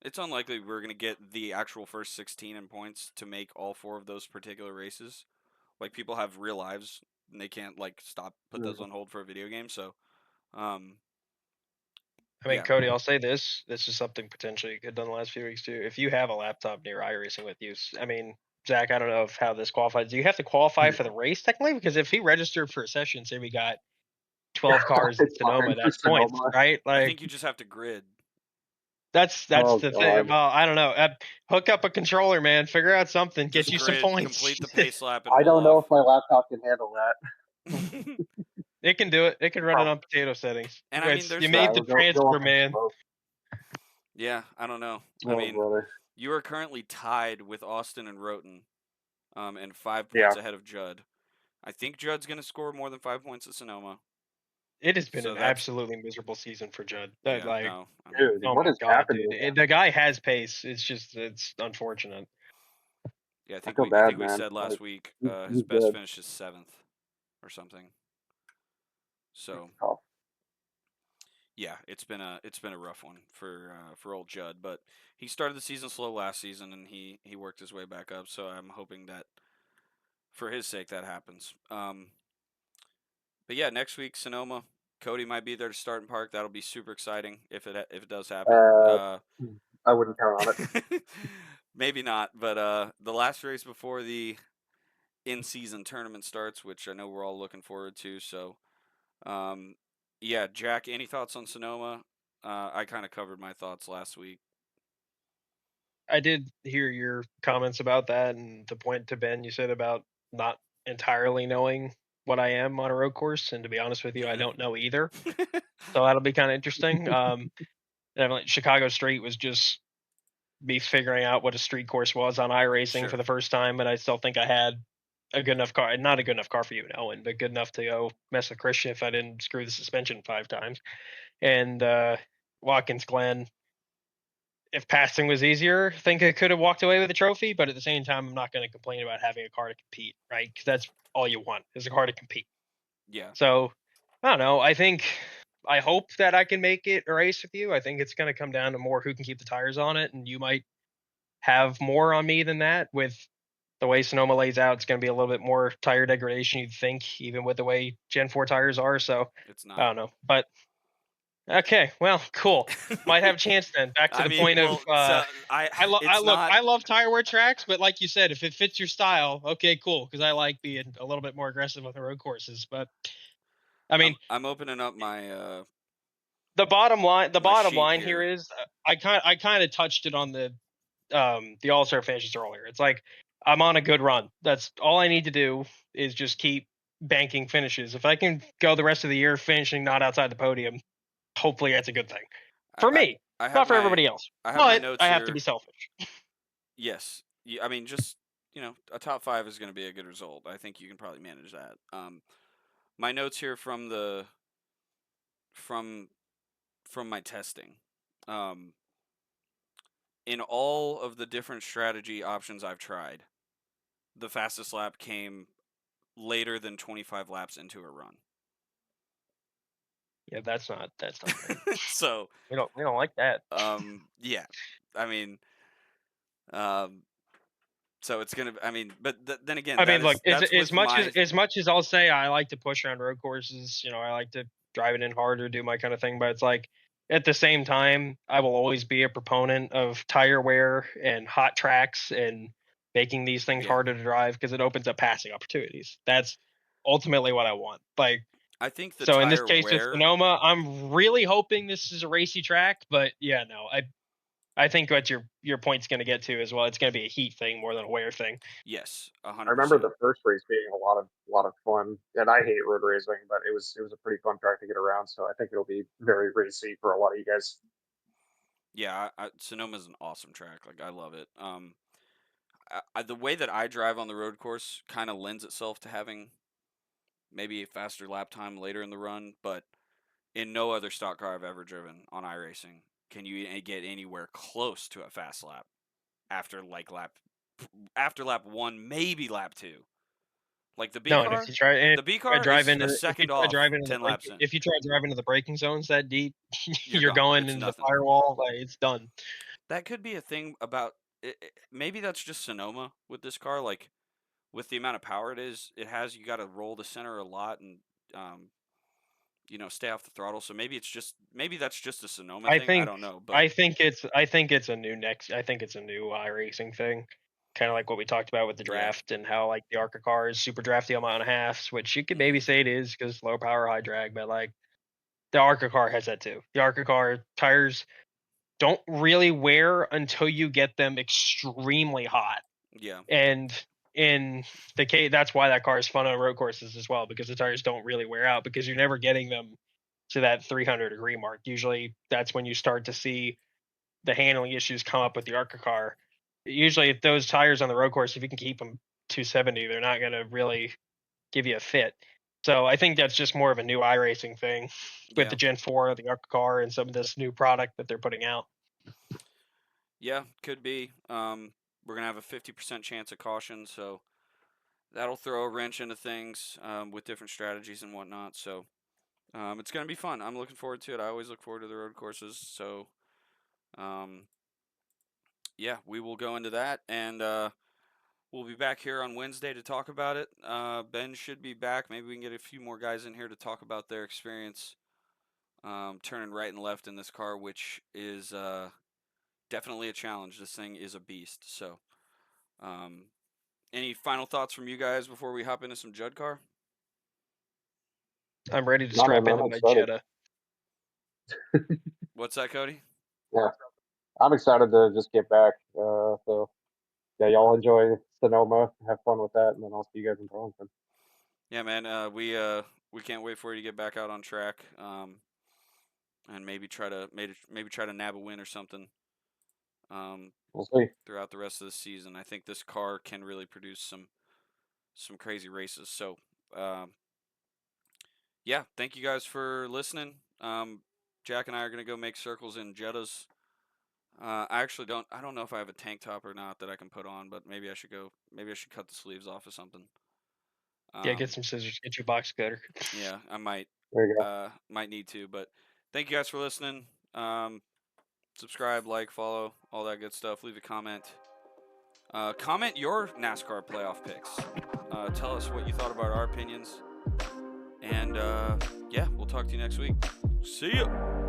It's unlikely we are gonna get the actual first 16 in points to make all four of those particular races. Like people have real lives and they can't like put those on hold for a video game. So, um, I mean, yeah, Cody, I'll say this. This is something potentially you could have done the last few weeks too. If you have a laptop near iRacing with you, I mean, Zach, I don't know how this qualifies. Do you have to qualify for the race technically? Because if he registered for a session, say we got 12 cars in it's fine Sonoma, for that's points, Sonoma. right? I Like think you just have to grid. that's Oh the thing. God. Well, I don't know. Hook up a controller, man. Figure out something. Get Just you some grid, points. complete the pace lap, and I pull don't know off. if my laptop can handle that. It can do it. It can run it Probably. on potato settings. And I mean, You there's made that. the Go transfer, up in man. smoke. Yeah, I don't know. I Oh mean, brother. you are currently tied with Austin and Roten, and 5 points Yeah. ahead of Judd. I think Judd's gonna score more than 5 points at Sonoma. It has been So an that's absolutely miserable season for Judd. That yeah. like, No, I mean, Dude, oh what my has god, happened dude. with him? The guy has pace. It's unfortunate. yeah. I feel I bad, think we man. said last week his He's best good. finish is 7th or something. So Tough. yeah, it's been a rough one for old Judd, but he started the season slow last season and he worked his way back up. So I'm hoping that for his sake that happens. But yeah, next week Sonoma, Cody might be there to start and park. That'll be super exciting if it does happen. Uh, I wouldn't count on it. Maybe not, but the last race before the in-season tournament starts, which I know we're all looking forward to. So, um, yeah, Jack, any thoughts on Sonoma? I kind of covered my thoughts last week. I did hear your comments about that, and the point to Ben you said about not entirely knowing what I am on a road course. And to be honest with you, I don't know either. So that'll be kind of interesting. Definitely Chicago Street was just me figuring out what a street course was on iRacing Sure. for the first time, but I still think I had a good enough car. Not a good enough car for you and Owen, but good enough to go mess with Christian if I didn't screw the suspension 5 times. And Watkins Glen, if passing was easier, I think I could have walked away with a trophy. But at the same time, I'm not going to complain about having a car to compete, right? Because that's all you want is a car to compete. Yeah. So I don't know. I hope that I can make it a race with you. I think it's going to come down to more who can keep the tires on it, and you might have more on me than that. With the way Sonoma lays out, it's going to be a little bit more tire degradation, you'd think, even with the way Gen 4 tires are. So It's I not. don't know. But okay, well, cool. Might have a chance then. Back to I the mean, point of well, so it's not. I love tire wear tracks, but like you said, if it fits your style, okay, cool. Because I like being a little bit more aggressive on the road courses. But I mean, I'm opening up my the bottom sheet line here here. is I kind of touched it on the All-Star finishes earlier. It's like I'm on a good run. That's all I need to do is just keep banking finishes. If I can go the rest of the year finishing not outside the podium, hopefully that's a good thing I, for I, me, I have not for my everybody else. I have my But notes I have to be here. selfish. Yes. I mean, just a top 5 is going to be a good result. I think you can probably manage that. My notes here from the from from my testing. Um, in all of the different strategy options I've tried, the fastest lap came later than 25 laps into a run. Yeah, that's not great. So, We don't like that. yeah. I mean, um, so it's gonna. I mean, but then again, I mean, look, that's with my. as much as I'll say I like to push around road courses, I like to drive it in harder, do my kind of thing, but it's like at the same time, I will always be a proponent of tire wear and hot tracks and making these things Yeah. harder to drive because it opens up passing opportunities. That's ultimately what I want. Like, I think the so in this tire case with wear. Sonoma, I'm really hoping this is a racy track, but yeah, no, I think what your point's going to get to as well. It's going to be a heat thing more than a wear thing. Yes, I 100%. remember the first race being a lot of fun, and I hate road racing, but it was a pretty fun track to get around. So I think it'll be very racy for a lot of you guys. Yeah, Sonoma's an awesome track. Like I love it. The way that I drive on the road course kind of lends itself to having maybe a faster lap time later in the run, but in no other stock car I've ever driven on iRacing can you get anywhere close to a fast lap after lap 1, maybe lap 2. Like the B No, and car, the B car is a second off 10 laps in. if you try driving into the braking zones that deep, You're you're gone. going It's into the nothing. firewall. Like it's done. That could be a thing about maybe that's just Sonoma with this car. Like with the amount of power it has, you got to roll the center a lot and um, stay off the throttle. So maybe that's just a Sonoma I thing. I think don't know, but I think it's a new I think it's a new iRacing thing. Kind of like what we talked about with the yeah, draft and how like the ARCA car is super drafty on mile and a half, which you could maybe say it is because low power, high drag, but like the ARCA car has that too. The ARCA car tires don't really wear until you get them extremely hot. yeah, And in the case, that's why that car is fun on road courses as well, because the tires don't really wear out because you're never getting them to that 300-degree mark. Usually that's when you start to see the handling issues come up with the ARCA car. Usually if those tires on the road course, if you can keep them 270, they're not going to really give you a fit. So I think that's just more of a new iRacing thing with yeah, the Gen 4, the ARCA car, and some of this new product that they're putting out. yeah. Could be. We're gonna have a 50% chance of caution, so that'll throw a wrench into things with different strategies and whatnot. So it's gonna be fun. I'm looking forward to it. I always look forward to the road courses. So um, yeah, we will go into that, and we'll be back here on Wednesday to talk about it. Ben should be back. Maybe we can get a few more guys in here to talk about their experience turning right and left in this car, which is definitely a challenge. This thing is a beast. So, any final thoughts from you guys before we hop into some Judd car? I'm ready to No, strap man, into I'm my excited. Jetta. What's that, Cody? Yeah, I'm excited to just get back. So yeah, y'all enjoy Sonoma, have fun with that, and then I'll see you guys in Burlington. Yeah, man. We can't wait for you to get back out on track. And maybe try to nab a win or something. We'll see. Throughout the rest of the season, I think this car can really produce some crazy races. So, yeah, thank you guys for listening. Jack and I are gonna go make circles in Jetta's. I don't know if I have a tank top or not that I can put on, but maybe I should go. Maybe I should cut the sleeves off of something. Yeah, get some scissors. Get your box cutter. Yeah, I might. There you go. Might need to, but thank you guys for listening. Subscribe, like, follow, all that good stuff. Leave a comment. Comment your NASCAR playoff picks. Tell us what you thought about our opinions. And yeah, we'll talk to you next week. See ya.